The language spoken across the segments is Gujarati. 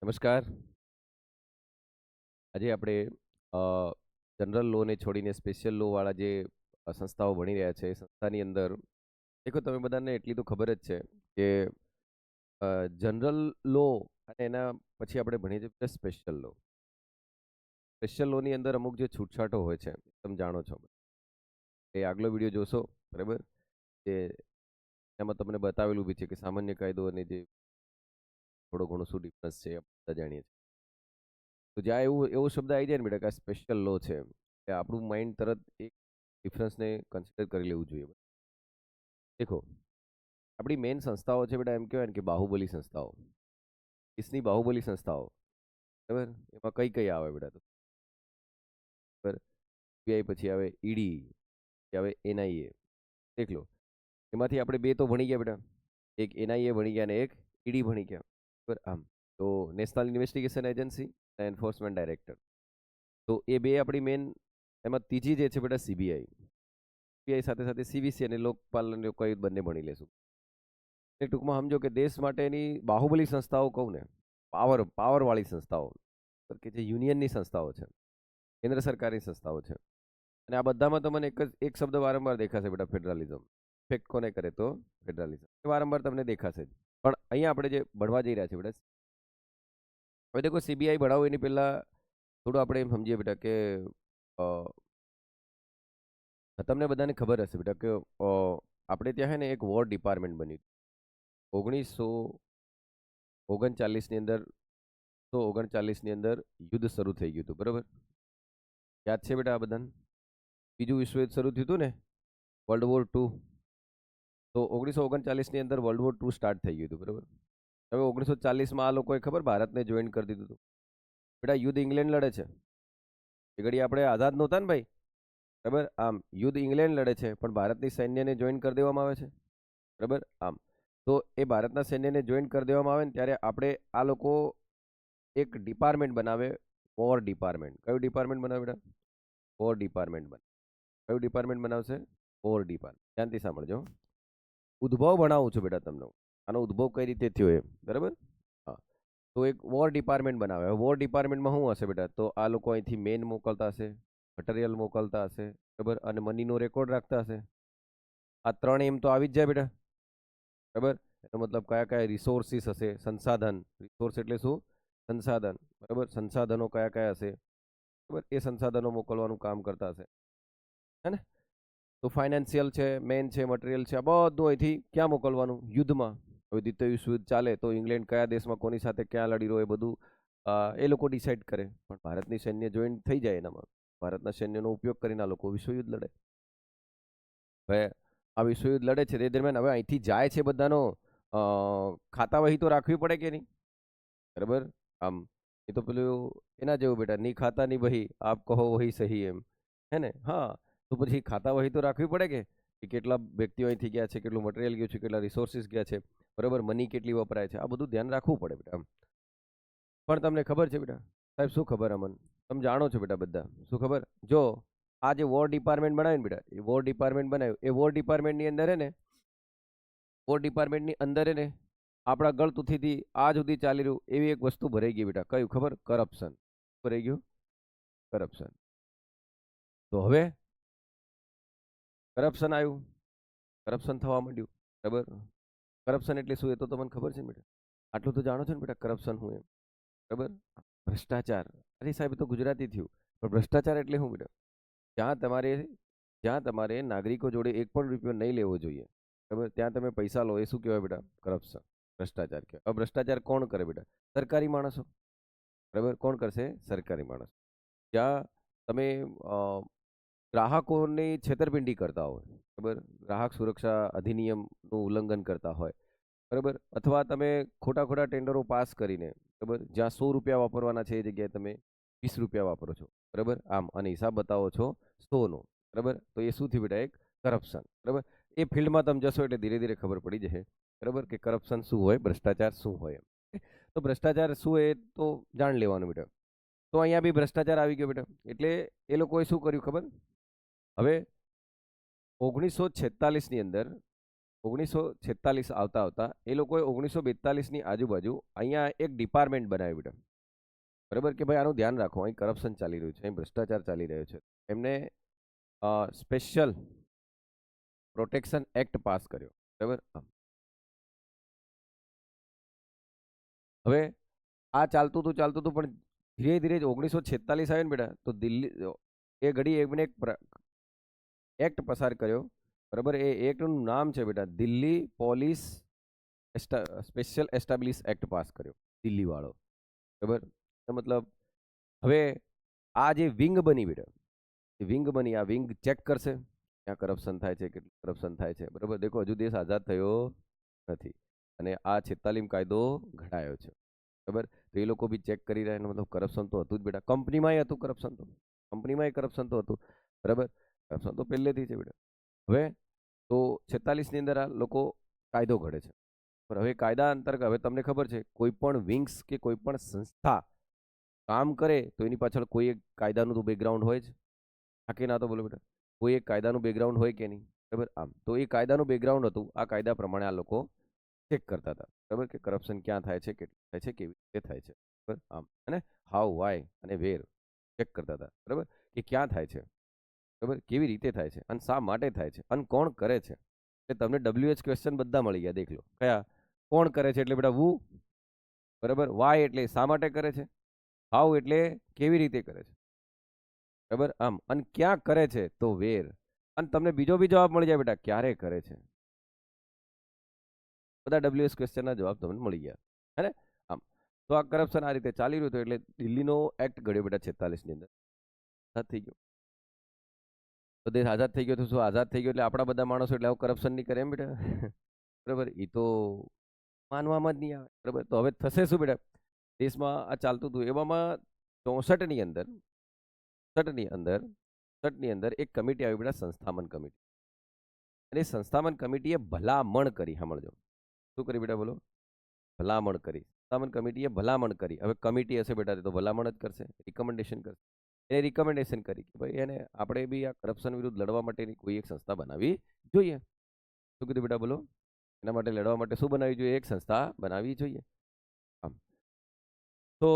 નમસ્કાર. આજે આપણે જનરલ લોને છોડીને સ્પેશિયલ લો વાળા જે સંસ્થાઓ ભણી રહ્યા છે, એ સંસ્થાની અંદર દેખો તમે બધાને એટલી તો ખબર જ છે કે જનરલ લો અને એના પછી આપણે ભણીએ છીએ સ્પેશિયલ લો. સ્પેશિયલ લોની અંદર અમુક જે છૂટછાટો હોય છે, તમે જાણો છો. એ આગલો વિડીયો જોશો, બરાબર? કે એમાં તમને બતાવેલું બી છે કે સામાન્ય કાયદો અને જે થોડો ઘણો શું ડિફરન્સ છે, એ બધા જાણીએ છીએ. તો જ્યાં એવો શબ્દ આવી જાય ને બેટા કે આ સ્પેશિયલ લો છે, કે આપણું માઇન્ડ તરત એક ડિફરન્સને કન્સિડર કરી લેવું જોઈએ. દેખો, આપણી મેઇન સંસ્થાઓ છે બેટા, એમ કહેવાય ને કે બાહુબલી સંસ્થાઓ. દેશની બાહુબલી સંસ્થાઓ, બરાબર? એમાં કઈ કઈ આવે બેટા? તો બરાબર, સીબીઆઈ, પછી આવે ઈડી, પછી આવે એનઆઈએ. દેખ લો, એમાંથી આપણે બે તો ભણી ગયા બેટા. એક એનઆઈએ ભણી ગયા અને એક ઈડી ભણી ગયા, બરાબર? આમ તો નેશનલ ઇન્વેસ્ટિગેશન એજન્સી અને એન્ફોર્સમેન્ટ ડાયરેક્ટર. તો એ બે આપણી મેન. એમાં ત્રીજી જે છે બેટા સીબીઆઈ. સીબીઆઈ સાથે સાથે સીવીસી અને લોકપાલ અને કોઈ બંને ભણી લેશું. એ ટૂંકમાં સમજો કે દેશ માટેની બાહુબલી સંસ્થાઓ કહું ને, પાવરવાળી સંસ્થાઓ, કે જે યુનિયનની સંસ્થાઓ છે, કેન્દ્ર સરકારની સંસ્થાઓ છે. અને આ બધામાં તમને એક શબ્દ વારંવાર દેખાશે બેટા, ફેડરલિઝમ. ઇફેક્ટ કોને કરે? તો ફેડરલિઝમ. એ વારંવાર તમને દેખાશે જ. પણ અહીંયા આપણે જે ભણવા જઈ રહ્યા છીએ બેટા, હવે દેખો સીબીઆઈ ભણાવો એની પહેલા થોડું આપણે એમ સમજીએ બેટા કે તમને બધાને ખબર હશે બેટા કે આપણે ત્યાં છે ને એક વોર ડિપાર્ટમેન્ટ બન્યું 1939ની અંદર. 1939ની અંદર યુદ્ધ શરૂ થઈ ગયું હતું, બરાબર? યાદ છે બેટા આ બધાને? બીજું વિશ્વયુદ્ધ શરૂ થયું હતું ને, વર્લ્ડ વોર 2. તો 1939ની અંદર વર્લ્ડ વોર 2 સ્ટાર્ટ થઈ ગયું હતું, બરાબર? હવે 1940માં આ લોકોએ ખબર ભારતને જોઈન કરી દીધું હતું. બેટા યુદ્ધ ઇંગ્લેન્ડ લડે છે. એ ઘડી આપણે આઝાદ નહોતા ને ભાઈ, બરાબર? આમ યુદ્ધ ઇંગ્લેન્ડ લડે છે, પણ ભારતની સૈન્યને જોઈન કરી દેવામાં આવે છે, બરાબર? આમ તો એ ભારતના સૈન્યને જોઈન કરી દેવામાં આવે ને ત્યારે આપણે આ લોકો એક ડિપાર્ટમેન્ટ બનાવે, વોર ડિપાર્ટમેન્ટ. કયું ડિપાર્ટમેન્ટ બનાવે બેટા? વોર ડિપાર્ટમેન્ટ બનાવે. કયું ડિપાર્ટમેન્ટ બનાવશે? War department. ધ્યાનથી સાંભળજો. ઉદ્ભવ ભણાવું છું બેટા તમને. આનો ઉદ્ભવ કઈ રીતે થયો એ, બરાબર? હા. તો એક વોર ડિપાર્ટમેન્ટ બનાવે. વોર ડિપાર્ટમેન્ટમાં શું હશે બેટા? તો આ લોકો અહીંથી મેન મોકલતા હશે, મટીરિયલ મોકલતા હશે, બરાબર? અને મનીનો રેકોર્ડ રાખતા હશે. આ ત્રણ એમ તો આવી જ જાય બેટા, બરાબર? એનો મતલબ કયા કયા રિસોર્સિસ હશે, સંસાધન. રિસોર્સ એટલે શું? સંસાધન, બરાબર? સંસાધનો કયા કયા હશે, બરાબર? એ સંસાધનો મોકલવાનું કામ કરતા હશે, હે ને? તો ફાઇનાન્શિયલ છે, મેન છે, મટીરિયલ છે, આ બધું અહીંથી ક્યાં મોકલવાનું? યુદ્ધમાં. હવે દ્વિતીય વિશ્વયુદ્ધ ચાલે તો ઇંગ્લેન્ડ કયા દેશમાં કોની સાથે ક્યાં લડી રહ્યો, એ બધું એ લોકો ડિસાઈડ કરે. પણ ભારતની સૈન્ય જોઈન થઈ જાય એનામાં, ભારતના સૈન્યનો ઉપયોગ કરીને આ લોકો વિશ્વયુદ્ધ લડે. હવે આ વિશ્વયુદ્ધ લડે છે તે દરમિયાન હવે અહીંથી જાય છે બધાનો ખાતાવહી તો રાખવી પડે કે નહીં, બરાબર? આમ એ તો પેલું એના જેવું બેટા, ની ખાતા ની વહી, આપ કહો વહી સહી, એમ, હે ને? હા. તો પછી ખાતાવહી તો રાખવી પડે કે કેટલા વ્યક્તિઓ અહીંથી ગયા છે, કેટલું મટીરિયલ ગયું છે, કેટલા રિસોર્સિસ ગયા છે, બરાબર? મની કેટલી વપરાય છે, આ બધું ધ્યાન રાખવું પડે બેટા. પણ તમને ખબર છે બેટા, સાહેબ શું ખબર? અમન તમે જાણો છો બેટા બધા, શું ખબર? જો આ જે વોર ડિપાર્ટમેન્ટ બનાવ્યું ને બેટા, એ વોર ડિપાર્ટમેન્ટ બનાવ્યું, એ વોર ડિપાર્ટમેન્ટની અંદર હે ને, વોર ડિપાર્ટમેન્ટની અંદર હે ને, આપણા ગળતુથીથી આજ સુધી ચાલી રહ્યું એવી એક વસ્તુ ભરાઈ ગઈ બેટા. કયું ખબર? કરપ્શન. ભરાઈ ગયું કરપ્શન. તો હવે કરપ્શન આવ્યું, કરપ્શન થવા માંડ્યું, બરાબર? કરપ્શન એટલે શું એ તો તમને ખબર છે ને બેટા? આટલું તો જાણો છો ને બેટા કરપ્શન હું એમ, બરાબર? ભ્રષ્ટાચાર. અરે સાહેબ, તો ગુજરાતી થયું, પણ ભ્રષ્ટાચાર એટલે શું બેટા? જ્યાં તમારે નાગરિકો જોડે એક પણ રૂપિયો નહીં લેવો જોઈએ, બરાબર, ત્યાં તમે પૈસા લો, એ શું કહેવાય બેટા? કરપ્શન, ભ્રષ્ટાચાર કહેવાય. હવે ભ્રષ્ટાચાર કોણ કરે બેટા? સરકારી માણસો, બરાબર? કોણ કરશે? સરકારી માણસ. જ્યાં તમે ગ્રાહકોની છેતરપિંડી કરતા હોય, બરાબર, ગ્રાહક સુરક્ષા અધિનિયમનું ઉલ્લંઘન કરતા હોય, બરાબર, અથવા તમે ખોટા ખોટા ટેન્ડરો પાસ કરીને, બરાબર, જ્યાં 100 રૂપિયા વાપરવાના છે એ જગ્યાએ તમે 20 રૂપિયા વાપરો છો, બરાબર, આમ, અને હિસાબ બતાવો છો 100નો, બરાબર, તો એ શું થયું બેટા? એક કરપ્શન, બરાબર. એ ફિલ્ડમાં તમે જશો એટલે ધીરે ધીરે ખબર પડી જશે, બરાબર, કે કરપ્શન શું હોય, ભ્રષ્ટાચાર શું હોય એમ. તો ભ્રષ્ટાચાર શું એ તો જાણ લેવાનું બેટા. તો અહીંયા બી ભ્રષ્ટાચાર આવી ગયો બેટા. એટલે એ લોકોએ શું કર્યું ખબર? હવે 1946ની અંદર 1946 આવતા આવતા એ લોકોએ 1942ની આજુબાજુ અહીંયા એક ડિપાર્ટમેન્ટ બનાવ્યું બેટા, બરાબર, કે ભાઈ આનું ધ્યાન રાખો, અહીં કરપ્શન ચાલી રહ્યું છે, અહીં ભ્રષ્ટાચાર ચાલી રહ્યો છે. એમને સ્પેશિયલ પ્રોટેક્શન એક્ટ પાસ કર્યો, બરાબર. હવે આ ચાલતું હતું પણ ધીરે ધીરે 1946 આવ્યો ને બેટા, તો દિલ્હી એ ઘડી એમને એક એક્ટ પસાર કર્યો, બરાબર. એ એક્ટનું નામ છે બેટા Delhi police special establish act pass કર્યો, દિલ્હી વાળો, બરાબર. મતલબ હવે આ જે વિંગ બની બેટા, એ વિંગ બની, આ વિંગ ચેક કરશે ક્યાં કરપ્શન થાય છે, કેટલું કરપ્શન થાય છે, બરાબર. દેખો હજુ દેશ આઝાદ થયો નથી અને આ 46 કાયદો ઘડાયો છે, બરાબર. તો એ લોકો બી ચેક કરી રહ્યા, મતલબ કરપ્શન તો હતું જ બેટા, કંપનીમાં હતું કરપ્શન, તો કંપનીમાં કરપ્શન તો હતું, બરાબર. કરપ્શન તો પહેલેથી છે બેટા. હવે તો 46ની અંદર આ લોકો કાયદો ઘડે છે, પણ હવે કાયદા અંતર્ગત હવે તમને ખબર છે કોઈ પણ વિંગ્સ કે કોઈ પણ સંસ્થા કામ કરે તો એની પાછળ કોઈ એક કાયદાનું તો બેકગ્રાઉન્ડ હોય જ, હા કે ના, તો બોલો બેટા, કોઈ એક કાયદાનું બેકગ્રાઉન્ડ હોય કે નહીં, બરાબર. આમ તો એ કાયદાનું બેકગ્રાઉન્ડ હતું, આ કાયદા પ્રમાણે આ લોકો ચેક કરતા હતા, બરાબર, કે કરપ્શન ક્યાં થાય છે, કેટલું થાય છે, કેવી રીતે થાય છે, બરાબર. આમ અને હાઉ, વાય અને વેર ચેક કરતા હતા, બરાબર, કે ક્યાં થાય છે, બરાબર, કેવી રીતે થાય છે અને શા માટે થાય છે અને કોણ કરે છે. એટલે તમને WH ક્વેશ્ચન બધા મળી ગયા, દેખ લો. કયા? કોણ કરે છે એટલે બેટા વુ, બરાબર. વાય એટલે શા માટે કરે છે, હાઉ એટલે કેવી રીતે કરે છે, બરાબર. આમ અને ક્યાં કરે છે તો વેર, અને તમને બીજો બી જવાબ મળી જાય બેટા, ક્યારે કરે છે. બધા WH ક્વેશ્ચનના જવાબ તમને મળી ગયા, હે ને. આમ તો આ કરપ્શન આ રીતે ચાલી રહ્યું હતું, એટલે દિલ્હીનો એક્ટ ઘડ્યો બેટા 46ની અંદર, આઝાદ થઈ ગયો. તો દેશ આઝાદ થઈ ગયો તો શું આઝાદ થઈ ગયો એટલે આપણા બધા માણસો એટલે આવું કરપ્શન નહીં કરે એમ બેટા, બરાબર. એ તો માનવામાં જ નહીં આવે, બરાબર. તો હવે થશે શું બેટા, દેશમાં આ ચાલતું હતું એવામાં 64ની અંદર 64ની અંદર એક કમિટી આવી બેટા, સંસ્થાપન કમિટી. અને એ સંસ્થાપન કમિટીએ ભલામણ કરી, સાંભળજો, શું કરી બેટા, બોલો, ભલામણ કરી. સંસ્થાપન કમિટીએ ભલામણ કરી. હવે કમિટી હશે બેટા તો ભલામણ જ કરશે, રિકમેન્ડેશન કરશે. એને રિકમેન્ડેશન કરી કે ભાઈ એને આપણે બી આ કરપ્શન વિરુદ્ધ લડવા માટેની કોઈ એક સંસ્થા બનાવવી જોઈએ. શું કીધું બેટા, બોલો, એના માટે લડવા માટે શું બનાવવી જોઈએ, એક સંસ્થા બનાવવી જોઈએ. આમ તો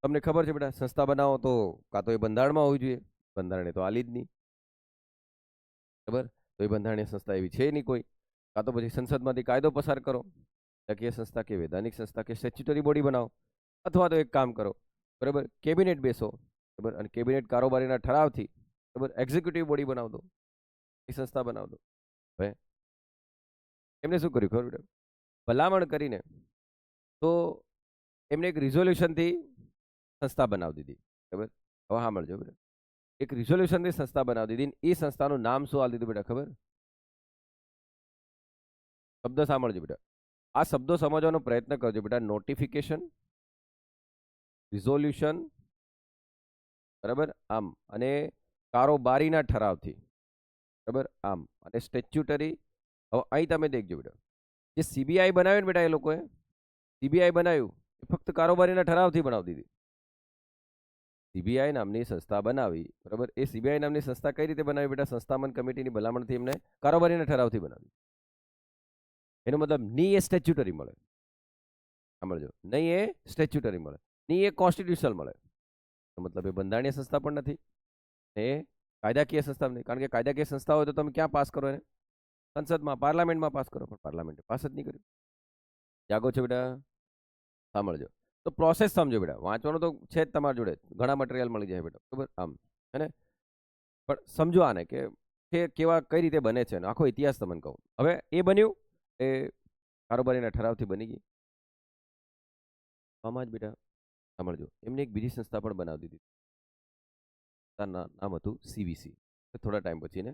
તમને ખબર છે બેટા, સંસ્થા બનાવો તો કાં તો એ બંધારણમાં હોવી જોઈએ, બંધારણે તો આલી જ નહીં, બરાબર. તો એ બંધારણીય સંસ્થા એવી છે નહીં કોઈ, કાં તો પછી સંસદમાંથી કાયદો પસાર કરો, રાજકીય સંસ્થા કે વૈધાનિક સંસ્થા કે સ્ટેચ્યુટરી બોડી બનાવો, અથવા તો એક કામ કરો, બરાબર, કેબિનેટ બેસો, બરાબર, અને કેબિનેટ કારોબારીના ઠરાવથી, બરાબર, એક્ઝિક્યુટિવ બોડી બનાવ દો, એ સંસ્થા બનાવ દો. હવે એમને શું કર્યું ખબર બેટા, ભલામણ કરીને તો એમને એક રિઝોલ્યુશનથી સંસ્થા બનાવી દીધી, બરાબર. હવે સાંભળજો બેટા, એક રિઝોલ્યુશનથી સંસ્થા બનાવી દીધી, એ સંસ્થાનું નામ શું આપી દીધું બેટા, ખબર? શબ્દ સાંભળજો બેટા, આ શબ્દો સમજવાનો પ્રયત્ન કરજો બેટા. નોટિફિકેશન, રિઝોલ્યુશન, બરાબર, આમ, અને કારોબારીના ઠરાવથી, બરાબર, આમ, અને સ્ટેચ્યુટરી. હવે અહીં તમે દેખજો બેટા, જે CBI બનાવ્યું ને બેટા, એ લોકોએ CBI બનાવ્યું એ ફક્ત કારોબારીના ઠરાવથી બનાવી દીધી. CBI નામની સંસ્થા બનાવી, બરાબર. એ CBI નામની સંસ્થા કઈ રીતે બનાવી બેટા, સંસ્થાપન કમિટીની ભલામણથી એમને કારોબારીના ઠરાવથી બનાવી. એનો મતલબ ની એ સ્ટેચ્યુટરી મળે, સાંભળજો, નહીં એ સ્ટેચ્યુટરી મળે, નહીં એ કોન્સ્ટિટ્યુશનલ મળે, મતલબ એ બંધારણીય સંસ્થા પણ નથી, એ કાયદાકીય સંસ્થા નહીં. કારણ કે કાયદાકીય સંસ્થા હોય તો તમે ક્યાં પાસ કરો એને, સંસદમાં, પાર્લામેન્ટમાં પાસ કરો, પણ પાર્લામેન્ટે પાસ જ નહીં કર્યું. જાગો છો બેટા, સાંભળજો. તો પ્રોસેસ સમજો બેટા, વાંચવાનું તો છે જ તમારી જોડે, ઘણા મટીરિયલ મળી જાય બેટા, બરાબર. આમ હે ને, પણ સમજો આને કે કેવા કઈ રીતે બને છે, આખો ઇતિહાસ તમને કહું. હવે એ બન્યું, એ કારોબારીના ઠરાવથી બની ગઈ. આમાં જ બેટા સાંભળજો, એમને એક બીજી સંસ્થા પણ બનાવી દીધી, નામ હતું CBC. થોડા ટાઈમ પછી ને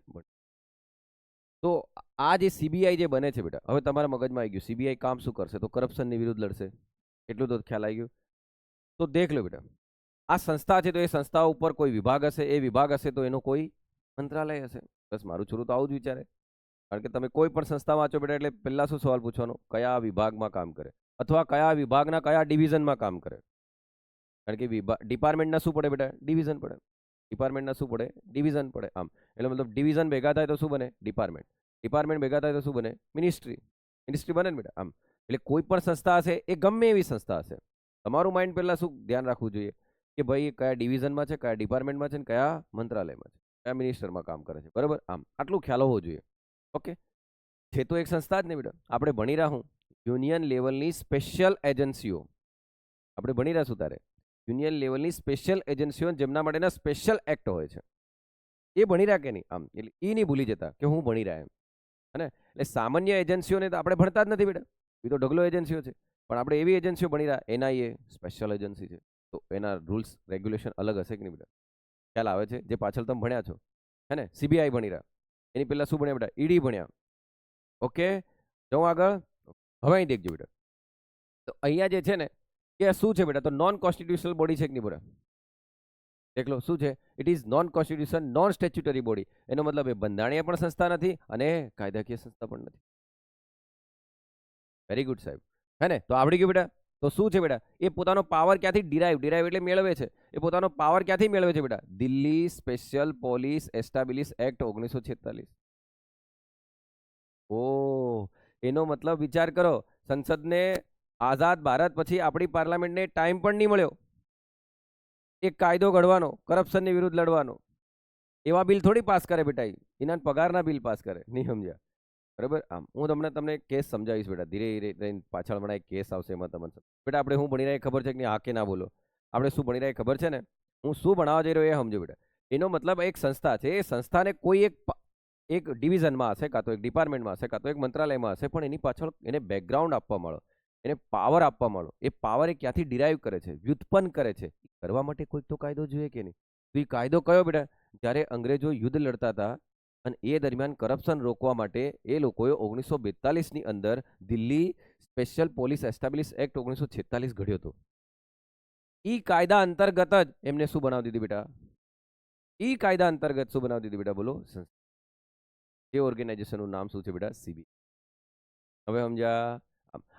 તો આ જે CBI જે બને છે બેટા, હવે તમારા મગજમાં આવી ગયું CBI કામ શું કરશે, તો કરપ્શનની વિરુદ્ધ લડશે, એટલું તો ખ્યાલ આવી ગયું. તો દેખ લો બેટા, આ સંસ્થા છે તો એ સંસ્થા ઉપર કોઈ વિભાગ હશે, એ વિભાગ હશે તો એનો કોઈ મંત્રાલય હશે. બસ મારું છોરું તો આવું જ વિચારે. કારણ કે તમે કોઈ પણ સંસ્થા વાંચો બેટા એટલે પહેલા શું સવાલ પૂછવાનો, કયા વિભાગમાં કામ કરે, અથવા કયા વિભાગના કયા ડિવિઝનમાં કામ કરે. કારણ કે ડિપાર્ટમેન્ટના શું પડે બેટા, ડિવિઝન પડે. ડિપાર્ટમેન્ટના શું પડે, ડિવિઝન પડે. આમ એટલે મતલબ ડિવિઝન ભેગા થાય તો શું બને, ડિપાર્ટમેન્ટ. ડિપાર્ટમેન્ટ ભેગા થાય તો શું બને? મિનિસ્ટ્રી. મિનિસ્ટ્રી બને ને બેટા. આમ એટલે કોઈ પણ સંસ્થા હશે એ ગમે એવી સંસ્થા હશે, તમારું માઇન્ડ પહેલા શું ધ્યાન રાખવું જોઈએ કે ભાઈ કયા ડિવિઝનમાં છે, કયા ડિપાર્ટમેન્ટમાં છે, કયા મંત્રાલયમાં છે, કયા મિનિસ્ટરમાં કામ કરે છે, બરાબર. આમ આટલું ખ્યાલ હોવો જોઈએ. ઓકે, છે તો એક સંસ્થા જ ને બેટા. આપણે ભણી રહ્યા હું યુનિયન લેવલની સ્પેશિયલ એજન્સીઓ, આપણે ભણી રહ્યા છું તારે યુનિયન લેવલની સ્પેશિયલ એજન્સીઓ જેમના માટેના સ્પેશિયલ એક્ટ હોય છે, એ ભણી રહ્યા કે નહીં? આમ એટલે એ નહીં ભૂલી જતા કે હું ભણી રહ્યા એમ. અને એટલે સામાન્ય એજન્સીઓને તો આપણે ભણતા જ નથી બેટા, એ તો ઢગલો એજન્સીઓ છે. પણ આપણે એવી એજન્સીઓ ભણી રહ્યા, એનઆઈએ સ્પેશિયલ એજન્સી છે, તો એના રૂલ્સ રેગ્યુલેશન અલગ હશે કે નહીં બેટા? ખ્યાલ આવે છે? જે પાછળ તમે ભણ્યા છો હે ને, સીબીઆઈ ભણી રહ્યા, એની પહેલા શું ભણ્યા બેટા? ઈડી ભણ્યા. ઓકે, જાઉં આગળ. હવે અહીં દેખજો બેટા, તો અહીંયા જે છે ને કે શું છે બેટા? તો નોન કોન્સ્ટિટ્યુશનલ બોડી છે કે નહીં બેટા? દેખ લો શું છે? It is known constitution non statutory body. એનો મતલબ એ બંધારણીય પણ સંસ્થા નથી અને કાયદાકીય સંસ્થા પણ નથી. વેરી ગુડ સાહેબ, હે ને? તો આવડી ગયું બેટા. તો શું છે બેટા? એ પોતાનો પાવર ક્યાંથી ડિરાઈવ એટલે મેળવે છે, એ પોતાનો પાવર ક્યાંથી મેળવે છે બેટા? Delhi special police establish act 1946. ઓ, એનો મતલબ વિચાર કરો, સંસદને આઝાદ ભારત પછી આપણી પાર્લામેન્ટને ટાઈમ પણ નહીં મળ્યો એક કાયદો ઘડવાનો, કરપ્શનની વિરુદ્ધ લડવાનો. એવા બિલ થોડી પાસ કરે બેટા, એના પગારના બિલ પાસ કરે. નહીં સમજ્યા? બરાબર. આમ હું તમને કેસ સમજાવીશ બેટા, ધીરે ધીરે પાછળ હમણાં એક કેસ આવશે એમાં તમને બેટા. આપણે શું ભણી રહ્યા ખબર છે કે નહીં? હા કે ના બોલો? આપણે શું ભણી રહ્યા ખબર છે ને? હું શું ભણાવવા જઈ રહ્યો એ સમજો બેટા. એનો મતલબ એક સંસ્થા છે, એ સંસ્થાને કોઈ એક ડિવિઝનમાં હશે, કાં તો એક ડિપાર્ટમેન્ટમાં હશે, કાં તો એક મંત્રાલયમાં હશે, પણ એની પાછળ એને બેકગ્રાઉન્ડ આપવા માંડો, એને પાવર આપવા માંડો. એ પાવર એ ક્યાંથી ડિરાઈવ કરે છે, વ્યુત્પન્ન કરે છે, કરવા માટે કોઈક તો કાયદો જોઈએ કે નહીં? તો એ કાયદો કયો બેટા? જ્યારે અંગ્રેજો યુદ્ધ લડતા હતા અને એ દરમિયાન કરપ્શન રોકવા માટે એ લોકોએ 1942ની અંદર Delhi special police establish act 1946 ઘડ્યો હતો. એ કાયદા અંતર્ગત જ એમને શું બનાવી દીધી બેટા? એ કાયદા અંતર્ગત શું બનાવી દીધી બેટા? બોલો. એ ઓર્ગેનાઇઝેશનનું નામ શું છે બેટા? સીબીઆઈ. હવે સમજ્યા?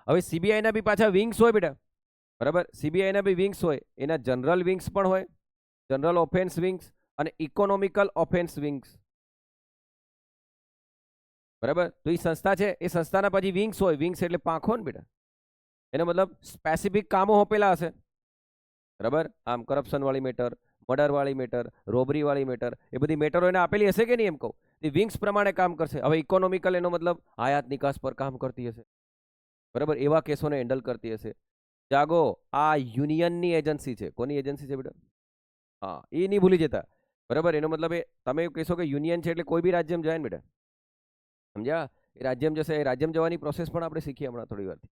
હવે સીબીઆઈના બી પાછા વિંગ્સ હોય બેટા, બરાબર. સીબીઆઈના બી વિંગ્સ હોય, એના જનરલ વિંગ્સ પણ હોય, જનરલ ઓફેન્સ વિંગ્સ અને ઇકોનોમિકલ ઓફેન્સ વિંગ્સ, બરાબર. તો એ સંસ્થા છે, એ સંસ્થાના પછી વિંગ્સ હોય. વિંગ્સ એટલે પાંખો ને બેટા, એનો મતલબ સ્પેસિફિક કામો હોપેલા હશે, બરાબર. આમ કરપ્શન વાળી મેટર, મર્ડર વાળી મેટર, રોબરી વાળી મેટર, એ બધી મેટરો એને આપેલી હશે કે નહીં? એમ કહું, એ વિંગ્સ પ્રમાણે કામ કરશે. હવે ઇકોનોમિકલ એનો મતલબ આયાત નિકાસ પર કામ કરતી હશે, બરાબર. એવા કેસોને હેન્ડલ કરતી હશે. જાગો, આ યુનિયનની એજન્સી છે. કોની એજન્સી છે બેટા? હા, એ નહીં ભૂલી જતા, બરાબર. એનો મતલબ એ તમે કહેશો કે યુનિયન છે એટલે કોઈ બી રાજ્યમાં જાય ને બેટા, સમજ્યા? એ રાજ્યમાં જશે, એ રાજ્યમાં જવાની પ્રોસેસ પણ આપણે શીખીએ હમણાં થોડી વારથી.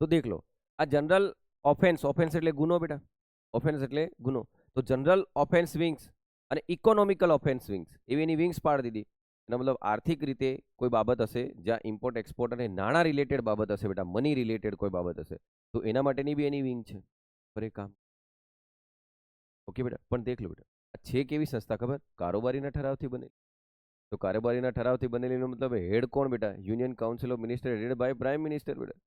તો દેખ લો, આ જનરલ ઓફેન્સ, ઓફેન્સ એટલે ગુનો બેટા, ઓફેન્સ એટલે ગુનો. તો જનરલ ઓફેન્સ વિંગ્સ અને ઇકોનોમિકલ ઓફેન્સ વિંગ્સ, એવી એની વિંગ્સ પાડી દીધી. એનો મતલબ આર્થિક રીતે કોઈ બાબત હશે, જ્યાં ઇમ્પોર્ટ એક્સપોર્ટ અને નાણાં રિલેટેડ બાબત હશે બેટા, મની રિલેટેડ કોઈ બાબત હશે, તો એના માટેની બી એની વિંગ છે પર એ કામ. ઓકે બેટા. પણ દેખ લો બેટા, આ છે કેવી સંસ્થા ખબર? કારોબારીના ઠરાવથી બનેલી. તો કારોબારીના ઠરાવથી બનેલીનો મતલબ હેડ કોણ બેટા? Union council of minister headed by prime minister બેટા,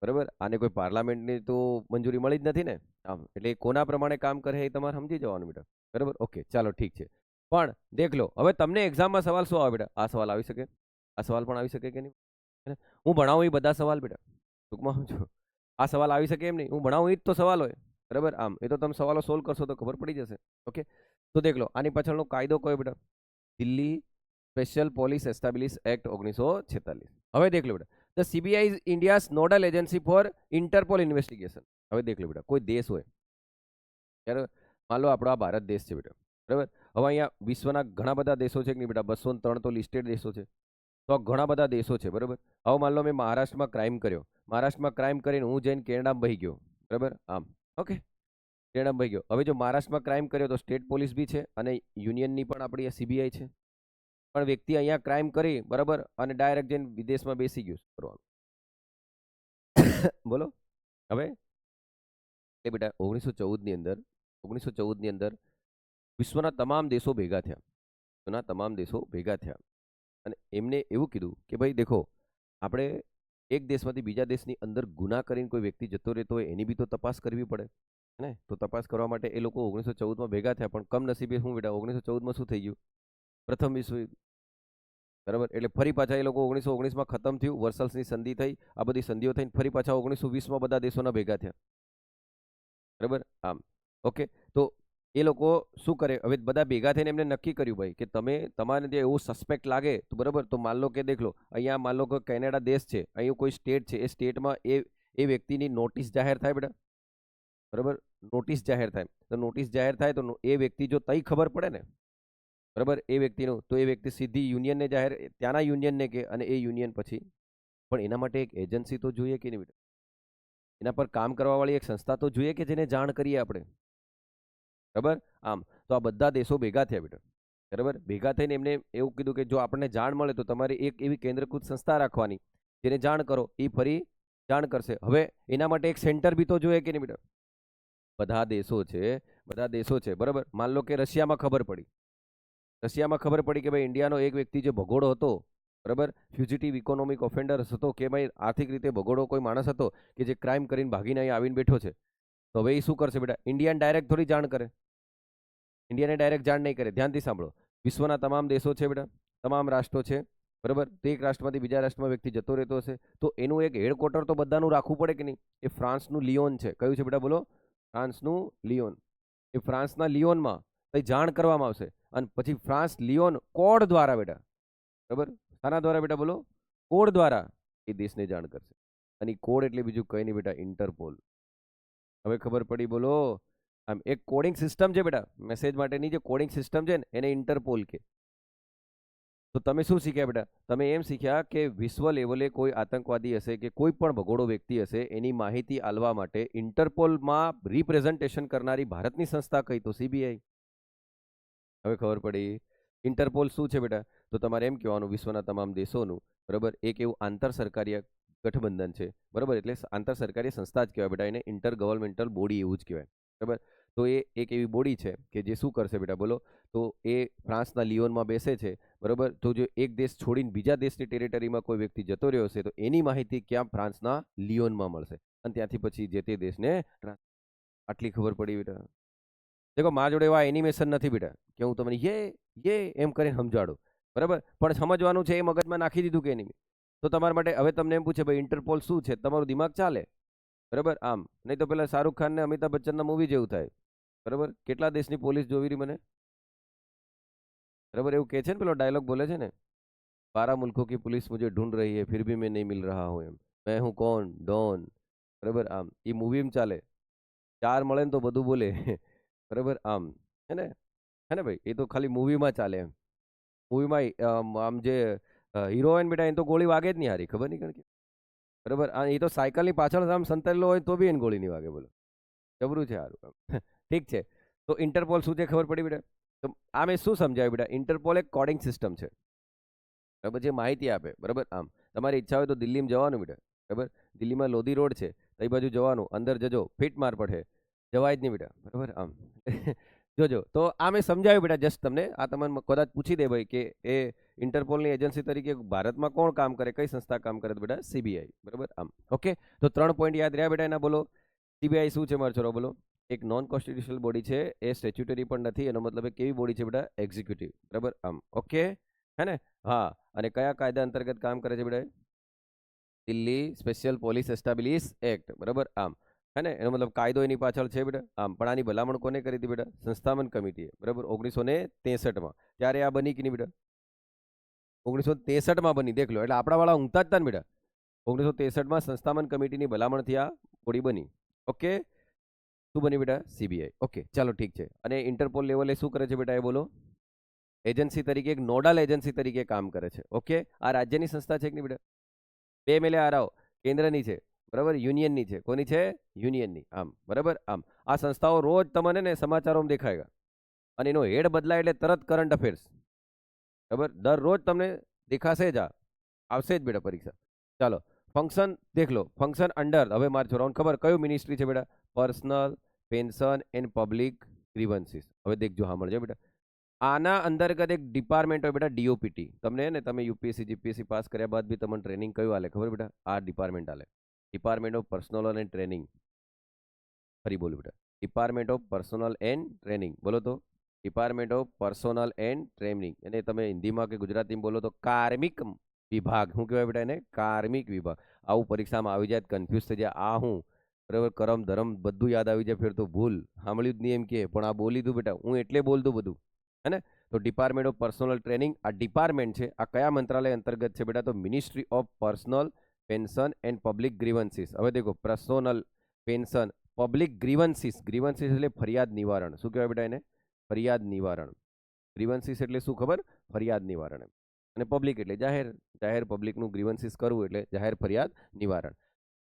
બરાબર. આને કોઈ પાર્લામેન્ટની તો મંજૂરી મળી જ નથી ને. આમ એટલે કોના પ્રમાણે કામ કરે એ તમારે સમજી જવાનું બેટા, બરાબર. ઓકે, ચાલો ઠીક છે. પણ દેખ લો, હવે તમને એક્ઝામમાં સવાલ શું આવે બેટા? આ સવાલ આવી શકે, આ સવાલ પણ આવી શકે કે નહીં? હું ભણાવું એ બધા સવાલ બેટા, ટૂંકમાં સમજો. આ સવાલ આવી શકે એમ નહીં, હું ભણાવું એ જ તો સવાલ હોય, બરાબર. આમ એ તો તમે સવાલો સોલ્વ કરશો તો ખબર પડી જશે. ઓકે, તો દેખ લો, આની પાછળનો કાયદો કયો બેટા? Delhi special police establish act 1946. હવે દેખ લો બેટા, the CBI is India's nodal agency for Interpol investigation. હવે દેખ લો બેટા, કોઈ દેશ હોય, બરાબર, માન લો આપણો આ ભારત દેશ છે બેટા, બરાબર. હવે અહીંયા વિશ્વના ઘણા બધા દેશો છે કે નહીં બેટા? 203 તો લિસ્ટેડ દેશો છે, તો આ ઘણા બધા દેશો છે, બરાબર. હવે માન લો મેં મહારાષ્ટ્રમાં ક્રાઇમ કર્યો, મહારાષ્ટ્રમાં ક્રાઇમ કરીને હું જઈને કેનેડામાં બહી ગયો, બરાબર. આમ ઓકે, કેનેડામાં બહી ગયો. હવે જો મહારાષ્ટ્રમાં ક્રાઇમ કર્યો તો સ્ટેટ પોલીસ બી છે અને યુનિયનની પણ આપણી સીબીઆઈ છે. પણ વ્યક્તિ અહીંયા ક્રાઇમ કરી, બરાબર, અને ડાયરેક્ટ જઈને વિદેશમાં બેસી ગયું, શું કરવાનું? બોલો. હવે એ બેટા 1914ની અંદર વિશ્વના તમામ દેશો ભેગા થયા, વિશ્વના તમામ દેશો ભેગા થયા અને એમને એવું કીધું કે ભાઈ દેખો, આપણે એક દેશમાંથી બીજા દેશની અંદર ગુના કરીને કોઈ વ્યક્તિ જતો રહેતો હોય એની બી તો તપાસ કરવી પડે ને. તો તપાસ કરવા માટે એ લોકો 1914માં ભેગા થયા. પણ કમનસીબે શું બેટા, 1914માં શું થઈ ગયું? પ્રથમ વિશ્વયુદ્ધ, બરાબર, એટલે ફરી પાછા એ લોકો 1919માં ખતમ થયું, વર્સલ્સની સંધિ થઈ, આ બધી સંધિઓ થઈને ફરી પાછા 1920માં બધા દેશોના ભેગા થયા. બરાબર, આમ ઓકે. તો એ લોકો શું કરે, હવે બધા ભેગા થઈને એમને નક્કી કર્યું ભાઈ કે તમે તમારે જે એવું સસ્પેક્ટ લાગે તો બરાબર, તો માન લો કે દેખ લો અહીંયા માન લો કે કેનેડા દેશ છે, અહીંયા કોઈ સ્ટેટ છે, એ સ્ટેટમાં એ વ્યક્તિની નોટિસ જાહેર થાય બેટા. બરાબર, નોટિસ જાહેર થાય, તો નોટિસ જાહેર થાય તો એ વ્યક્તિ જો તઈ ખબર પડે ને બરાબર એ વ્યક્તિનું, તો એ વ્યક્તિ સીધી યુનિયનને જાહેર, ત્યાંના યુનિયનને કે, અને એ યુનિયન પછી, પણ એના માટે એક એજન્સી તો જોઈએ કે નહીં બેટા, એના પર કામ કરવા વાળી એક સંસ્થા તો જોઈએ કે જેને જાણ કરીએ આપણે. બરાબર, આમ તો આ બધા દેશો ભેગા થયા બેટા. બરાબર, ભેગા થઈને એમને એવું કીધું કે જો આપણને જાણ મળે તો તમારે એક એવી કેન્દ્રકૃત સંસ્થા રાખવાની જેને જાણ કરો એ ફરી જાણ કરશે. હવે એના માટે એક સેન્ટર બી તો જોઈએ કે નહીં બેટા. બધા દેશો છે બરાબર. માન લો કે રશિયામાં ખબર પડી કે ભાઈ ઇન્ડિયાનો એક વ્યક્તિ જે ભગોડો હતો, બરાબર, ફ્યુજિટિવ ઇકોનોમિક ઓફેન્ડર હતો, કે ભાઈ આર્થિક રીતે ભગોડો કોઈ માણસ હતો કે જે ક્રાઇમ કરીને ભાગીને અહીં આવીને બેઠો છે, તો હવે એ શું કરશે બેટા, ઇન્ડિયાને ડાયરેક્ટ થોડી જાણ કરે, ઇન્ડિયાને ડાયરેક્ટ જાણ નહીં કરે. ધ્યાનથી સાંભળો, વિશ્વના તમામ દેશો છે બેટા, તમામ રાષ્ટ્રો છે બરાબર, તો એક રાષ્ટ્રમાંથી બીજા રાષ્ટ્રમાં વ્યક્તિ જતો રહેતો હશે, તો એનું એક હેડક્વાર્ટર તો બધાનું રાખવું પડે કે નહીં. એ ફ્રાન્સનું લિયોન છે. કયું છે બેટા બોલો? ફ્રાન્સનું લિયોન. એ ફ્રાન્સના લિયોનમાં કઈ જાણ કરવામાં આવશે, અને પછી ફ્રાન્સ લિયોન કોડ દ્વારા બેટા, બરાબર, શાના દ્વારા બેટા બોલો? કોડ દ્વારા એ દેશને જાણ કરશે. અને કોડ એટલે બીજું કઈ નહીં બેટા, ઇન્ટરપોલ. હવે ખબર પડી બોલો? આમ એક કોડિંગ સિસ્ટમ છે બેટા, મેસેજ માટેની જે કોડિંગ સિસ્ટમ છે ને એને ઇન્ટરપોલ કે. તો તમે શું શીખ્યા બેટા? તમે એમ શીખ્યા કે વિશ્વ લેવલે કોઈ આતંકવાદી હશે કે કોઈ પણ ભગોડો વ્યક્તિ હશે, એની માહિતી આલવા માટે ઇન્ટરપોલમાં રિપ્રેઝન્ટેશન કરનારી ભારતની સંસ્થા કઈ? તો સીબીઆઈ. હવે ખબર પડી. ઇન્ટરપોલ શું છે બેટા? તો તમારે એમ કહેવાનું વિશ્વના તમામ દેશોનું બરાબર એક એવું આંતર સરકારી ગઠબંધન છે બરાબર, એટલે આંતર સરકારી સંસ્થા જ કહેવાય બેટા, એને ઇન્ટર ગવર્મેન્ટલ બોડી એવું જ કહેવાય બરાબર. તો એ એક એવી બોડી છે કે જે શું કરશે બેટા બોલો? તો એ ફ્રાન્સના લિયોનમાં બેસે છે બરાબર, તો જો એક દેશ છોડીને બીજા દેશની ટેરિટરીમાં કોઈ વ્યક્તિ જતો રહ્યો હશે તો એની માહિતી ક્યાં? ફ્રાન્સના લિયોનમાં મળશે, અને ત્યાંથી પછી જે તે દેશને. આટલી ખબર પડી બેટા. દેખો મારા જોડે એવા એનિમેશન નથી બેટા કે હું તમને યે એમ કરીને સમજાડું બરાબર, પણ સમજવાનું છે એ મગજમાં નાખી દીધું કે નહીં. તો તમારા માટે હવે તમને એમ પૂછે ભાઈ ઇન્ટરપોલ શું છે, તમારું દિમાગ ચાલે બરાબર. આમ નહીં તો પેલા શાહરુખ ખાન ને અમિતાભ બચ્ચનના મૂવી જેવું થાય બરાબર. કેટલા દેશની પોલીસ જોવી રહી મને બરાબર, એવું કહે છે ને, પેલો ડાયલોગ બોલે છે ને, 12 मुल्कों की पुलिस मुझे ढूंढ रही है फिर भी मैं नहीं मिल रहा हूँ, એમ मैं हूँ कौन? डॉन. બરાબર, આમ એ મૂવીમાં ચાલે, ચાર મળે ને તો બધું બોલે બરાબર, આમ હે ને ભાઈ, એ તો ખાલી મૂવીમાં ચાલે એમ. મૂવીમાં આમ જે હિરોઈન બેટા એને તો ગોળી વાગે જ નહીં હારી, ખબર નહીં કારણ કે બરાબર. એ તો સાયકલની પાછળ આમ સંતાયેલો હોય તો બી એને ગોળી નહીં વાગે, બોલો જબરું છે સારું. ઠીક છે, તો ઇન્ટરપોલ શું છે ખબર પડી બેટા? તો આ મેં શું સમજાવ્યું બેટા? ઇન્ટરપોલ એક કોડિંગ સિસ્ટમ છે બરાબર, જે માહિતી આપે બરાબર. આમ તમારી ઈચ્છા હોય તો દિલ્હીમાં જવાનું બેટા બરાબર, દિલ્હીમાં લોધી રોડ છે, તો એ બાજુ જવાનું, અંદર જજો, ફીટ માર પડે, જવાય જ નહીં બેટા બરાબર. આમ જોજો. તો આ મેં સમજાવ્યું બેટા જસ્ટ તમને. આ તમને કદાચ પૂછી દે ભાઈ કે એ ઇન્ટરપોલની એજન્સી તરીકે ભારતમાં કોણ કામ કરે, કઈ સંસ્થા કામ કરે? તો બેટા સીબીઆઈ બરાબર. આમ ઓકે. તો 3 પોઈન્ટ યાદ રહ્યા બેટા એના. બોલો સીબીઆઈ શું છે મારો છોરો? બોલો. એક નોન કોન્સ્ટિટ્યુશનલ બોડી છે, એ સ્ટેચ્યુટરી પણ નથી, એનો મતલબ કેવી બોડી છે બેટા? એક્ઝિક્યુટિવ બરાબર. આમ ઓકે હે ને? હા. અને કયા કાયદા અંતર્ગત કામ કરે છે બેટા? Delhi special police establish act બરાબર. આમ હે ને, એનો મતલબ કાયદો એની પાછળ છે બેટા. આમ પણ આની ભલામણ કોને કરી હતી બેટા? સંસ્થાપન કમિટીએ બરાબર, 1963માં. ત્યારે આ બની કે નહીં બેટા? 1963માં બની. દેખ લો, એટલે આપણા વાળા ઊંઘતા જ હતા ને બેટા. 1963માં સંસ્થાપન કમિટીની ભલામણથી આ બોડી બની. ઓકે. શું બની બેટા? સીબીઆઈ. ઓકે ચાલો ઠીક છે. અને ઇન્ટરપોલ લેવલે શું કરે છે બેટા એ બોલો? એજન્સી તરીકે, એક નોડલ એજન્સી તરીકે કામ કરે છે. ઓકે. આ રાજ્યની સંસ્થા છે કે નહીં બેટા? બે મેલે આ રાવ કેન્દ્રની છે બરાબર, યુનિયનની છે. કોની છે? યુનિયનની. આમ બરાબર. આમ આ સંસ્થાઓ રોજ તમને ને સમાચારોમાં દેખાય, અને એનો હેડ બદલાય એટલે તરત કરંટ અફેર્સ બરાબર, દરરોજ તમને દેખાશે જ. આ આવશે જ બેટા પરીક્ષા. ચાલો ફંક્શન દેખ લો. ફંક્શન અંડર, હવે મારે છોરાઓને ખબર કયું મિનિસ્ટ્રી છે બેટા? Personal, pension and public grievances. હવે દેખજો, સાંભળજો બેટા. આના અંતર્ગત એક ડિપાર્ટમેન્ટ હોય બેટા, ડીઓપીટી. તમને ને તમે યુપીએસસી જીપીએસસી પાસ કર્યા બાદ બી તમને ટ્રેનિંગ કયું આલે ખબર બેટા? આ ડિપાર્ટમેન્ટ આલે, department of personnel and training. ફરી બોલું બેટા, department of personnel and training. બોલો તો department of personal and training, એને તમે હિન્દીમાં કે ગુજરાતીમાં બોલો તો કાર્મિક વિભાગ. શું કહેવાય બેટા એને? કાર્મિક વિભાગ. આવું પરીક્ષામાં આવી જાય કન્ફ્યુઝ થઈ જાય, આ હું બરાબર કરમ ધરમ બધું યાદ આવી જાય, ફેર તો ભૂલ સાંભળ્યું જ નહીં એમ કે, પણ આ બોલી દઉં બેટા, હું એટલે બોલતું બધું, હે ને? તો ડિપાર્ટમેન્ટ ઓફ પર્સનલ ટ્રેનિંગ આ ડિપાર્ટમેન્ટ છે, આ કયા મંત્રાલય અંતર્ગત છે બેટા? તો ministry of personal pension and public grievances. હવે દેખો, personal pension public grievances, grievances એટલે ફરિયાદ નિવારણ. શું કહેવાય બેટા એને? ફરિયાદ નિવારણ. ગ્રીવન્સીસ એટલે શું ખબર? ફરિયાદ નિવારણ એમ. અને પબ્લિક એટલે જાહેર, જાહેર પબ્લિકનું ગ્રીવન્સીસ કરવું એટલે જાહેર ફરિયાદ નિવારણ.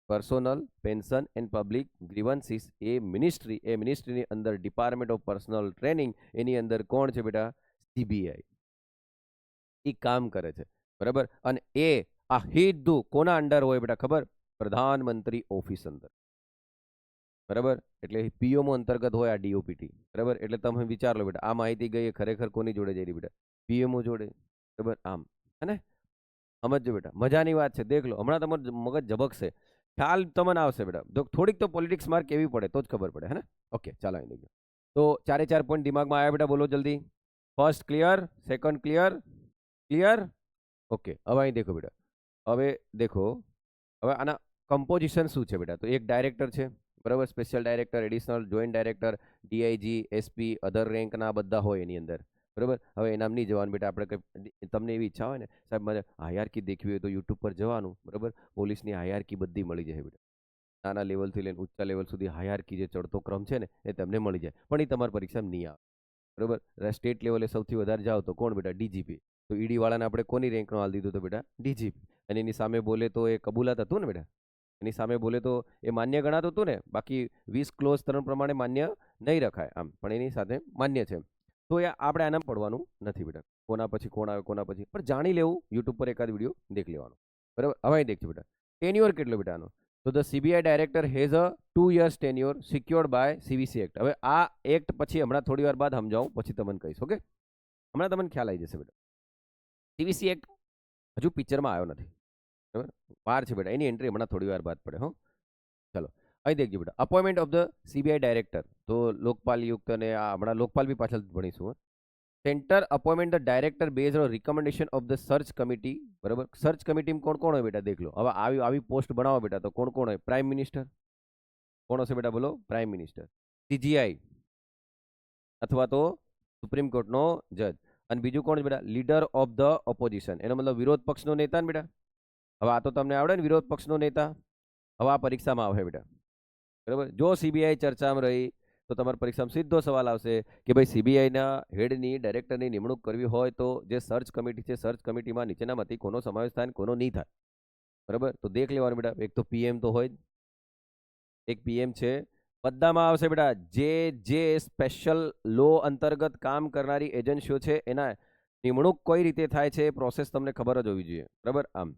Personnel pension and public grievances એ મિનિસ્ટ્રીની અંદર ડિપાર્ટમેન્ટ ઓફ પર્સનલ ટ્રેનિંગ, એની અંદર કોણ છે બેટા? સીબીઆઈ એ કામ કરે છે, બરાબર. અને એ આ સીધું કોના અંડર હોય બેટા? ખબર? પ્રધાનમંત્રી ઓફિસ અંદર, બરાબર. એટલે પીએમઓ અંતર્ગત હોય આ ડીઓપીટી, બરાબર. એટલે તમે વિચાર લો બેટા, આ માહિતી ગઈ એ ખરેખર કોની જોડે જઈ રહી બેટા? પીએમઓ જોડે, બરાબર. આમ, હે ને? સમજો બેટા, મજાની વાત છે. દેખ લો, હમણાં તમારું મગજ ઝબકશે, ખ્યાલ તમને આવશે બેટા. જો થોડીક તો પોલિટિક્સ માર્ક કેવી પડે તો જ ખબર પડે, હે ને? ઓકે, ચાલો અહીં દેખજો. તો 4 પોઈન્ટ દિમાગમાં આવ્યા બેટા? બોલો જલ્દી. First clear, second clear, clear. Okay, હવે અહીં દેખો બેટા, હવે દેખો, હવે આના કમ્પોઝિશન શું છે બેટા? તો એક ડાયરેક્ટર છે, બરાબર. Special director, additional, joint director, DIG, SP, other રેન્કના બધા હોય એની અંદર, બરાબર. હવે એનામ નહીં જવાનું બેટા. આપણે કંઈ તમને એવી ઈચ્છા હોય ને, સાહેબ મને હાયરાર્કી દેખવી હોય તો યુટ્યુબ પર જવાનું, બરાબર. પોલીસની હાયરાર્કી બધી મળી જાય બેટા. નાના લેવલથી લઈને ઊંચા લેવલ સુધી હાયરાર્કી જે ચડતો ક્રમ છે ને, એ તમને મળી જાય. પણ એ તમારી પરીક્ષામાં નહીં આવે, બરાબર. સ્ટેટ લેવલે સૌથી વધારે જાઓ તો કોણ બેટા? ડીજીપી. તો ઈડી વાળાને આપણે કોની રેન્કનો હાલ દીધું તો બેટા? ડીજીપી. અને એની સામે બોલે તો એ કબૂલાત હતું ને બેટા? એની સામે બોલે તો એ માન્ય ગણાતું હતું ને? બાકી 20 ક્લોઝ ધોરણ પ્રમાણે માન્ય નહીં રખાય આમ, પણ એની સાથે માન્ય છે. તો એ આપણે આનામ પડવાનું નથી બેટા, કોના પછી કોણ આવે, કોના પછી, પણ જાણી લેવું. યુટ્યુબ પર એકાદ વિડીયો દેખ લેવાનો, બરાબર. હવે દેખજો બેટા, ટેન્યોર કેટલો બેટા આનો? તો the CBI director has a 2 years tenure secured by CVC act. હવે આ એક્ટ પછી હમણાં થોડી વાર બાદ સમજાવું, પછી તમને કહીશ. ઓકે, હમણાં તમને ખ્યાલ આવી જશે બેટા. સીવીસી એક્ટ હજુ પિક્ચરમાં આવ્યો નથી, બરાબર. વાર છે બેટા, એની એન્ટ્રી હમણાં થોડી વાર બાદ પડે. હો, ચલો અહીં દેખજો બેટા. Appointment of the CBI director, તો લોકપાલ યુક્ત, અને આ હમણાં લોકપાલ બી પાછળ ભણીશું. Centre appointment the director based on recommendation of the search committee, બરાબર. સર્ચ કમિટીમાં કોણ કોણ હોય બેટા? દેખ લો. હવે આવી પોસ્ટ બનાવો બેટા તો કોણ કોણ હોય? Prime minister. કોણ હશે બેટા? બોલો. Prime minister. સીજીઆઈ અથવા તો સુપ્રીમ કોર્ટનો જજ. અને બીજું કોણ છે બેટા? લીડર ઓફ ધ ઓપોઝિશન, એનો મતલબ વિરોધ પક્ષનો નેતા ને બેટા. હવે આ તો તમને આવડે ને, વિરોધ પક્ષનો નેતા. હવે આ પરીક્ષામાં આવે બેટા, બરાબર. જો સીબીઆઈ ચર્ચામાં રહી તો તમારી પરીક્ષામાં સીધો સવાલ આવશે કે ભાઈ સીબીઆઈના હેડની, ડાયરેક્ટરની નિમણૂક કરવી હોય તો જે સર્ચ કમિટી છે, સર્ચ કમિટીમાં નીચેનામાંથી કોનો સમાવેશ થાય ને કોનો નહીં થાય, બરાબર. તો દેખ લેવાનું બેટા. એક તો પીએમ તો હોય જ, એક પીએમ છે. બધામાં આવશે બેટા જે સ્પેશિયલ લો અંતર્ગત કામ કરનારી એજન્સીઓ છે એના નિમણૂક કઈ રીતે થાય છે, પ્રોસેસ તમને ખબર જ હોવી જોઈએ, બરાબર. આમ,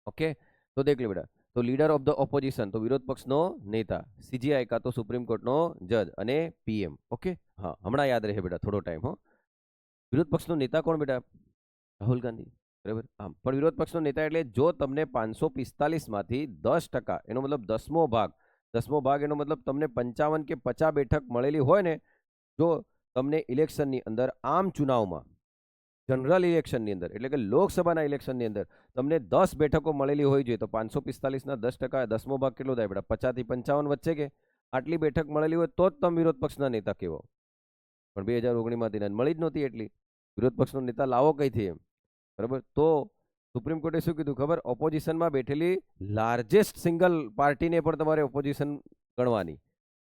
ઓકે. તો દેખ લે બેટા. તો લીડર ઓફ ધ ઓપોઝિશન તો વિરોધ પક્ષનો નેતા, સીજીઆઈ કા તો સુપ્રીમ કોર્ટનો જજ, અને પીએમ. ઓકે, હા, હમણાં યાદ રહે બેટા, થોડો ટાઈમ. હો, વિરોધ પક્ષનો નેતા કોણ બેટા? રાહુલ ગાંધી, બરાબર. આમ, પણ વિરોધ પક્ષનો નેતા એટલે જો તમને 545 માંથી 10%, એનો મતલબ 10મો ભાગ, એનો મતલબ તમને 55 કે 50 બેઠક મળેલી હોય ને, જો તમને ઇલેક્શનની અંદર, આમ ચુનાવમાં, જનરલ ઇલેક્શનની અંદર, એટલે કે લોકસભાના ઇલેક્શનની અંદર તમને 10 બેઠકો મળેલી હોવી જોઈએ, તો 545ના 10%, 10મો ભાગ કેટલો થાય બેટા? 50 થી 55 વચ્ચે, કે આટલી બેઠક મળેલી હોય તો જ તમે વિરોધ પક્ષના નેતા કહેવો. પણ 2019માંથી મળી જ નહોતી એટલી. વિરોધ પક્ષનો નેતા લાવો કઈથી એમ, બરાબર. તો સુપ્રીમ કોર્ટે શું કીધું ખબર? ઓપોઝિશનમાં બેઠેલી લાર્જેસ્ટ સિંગલ પાર્ટીને પણ તમારે ઓપોઝિશન ગણવાની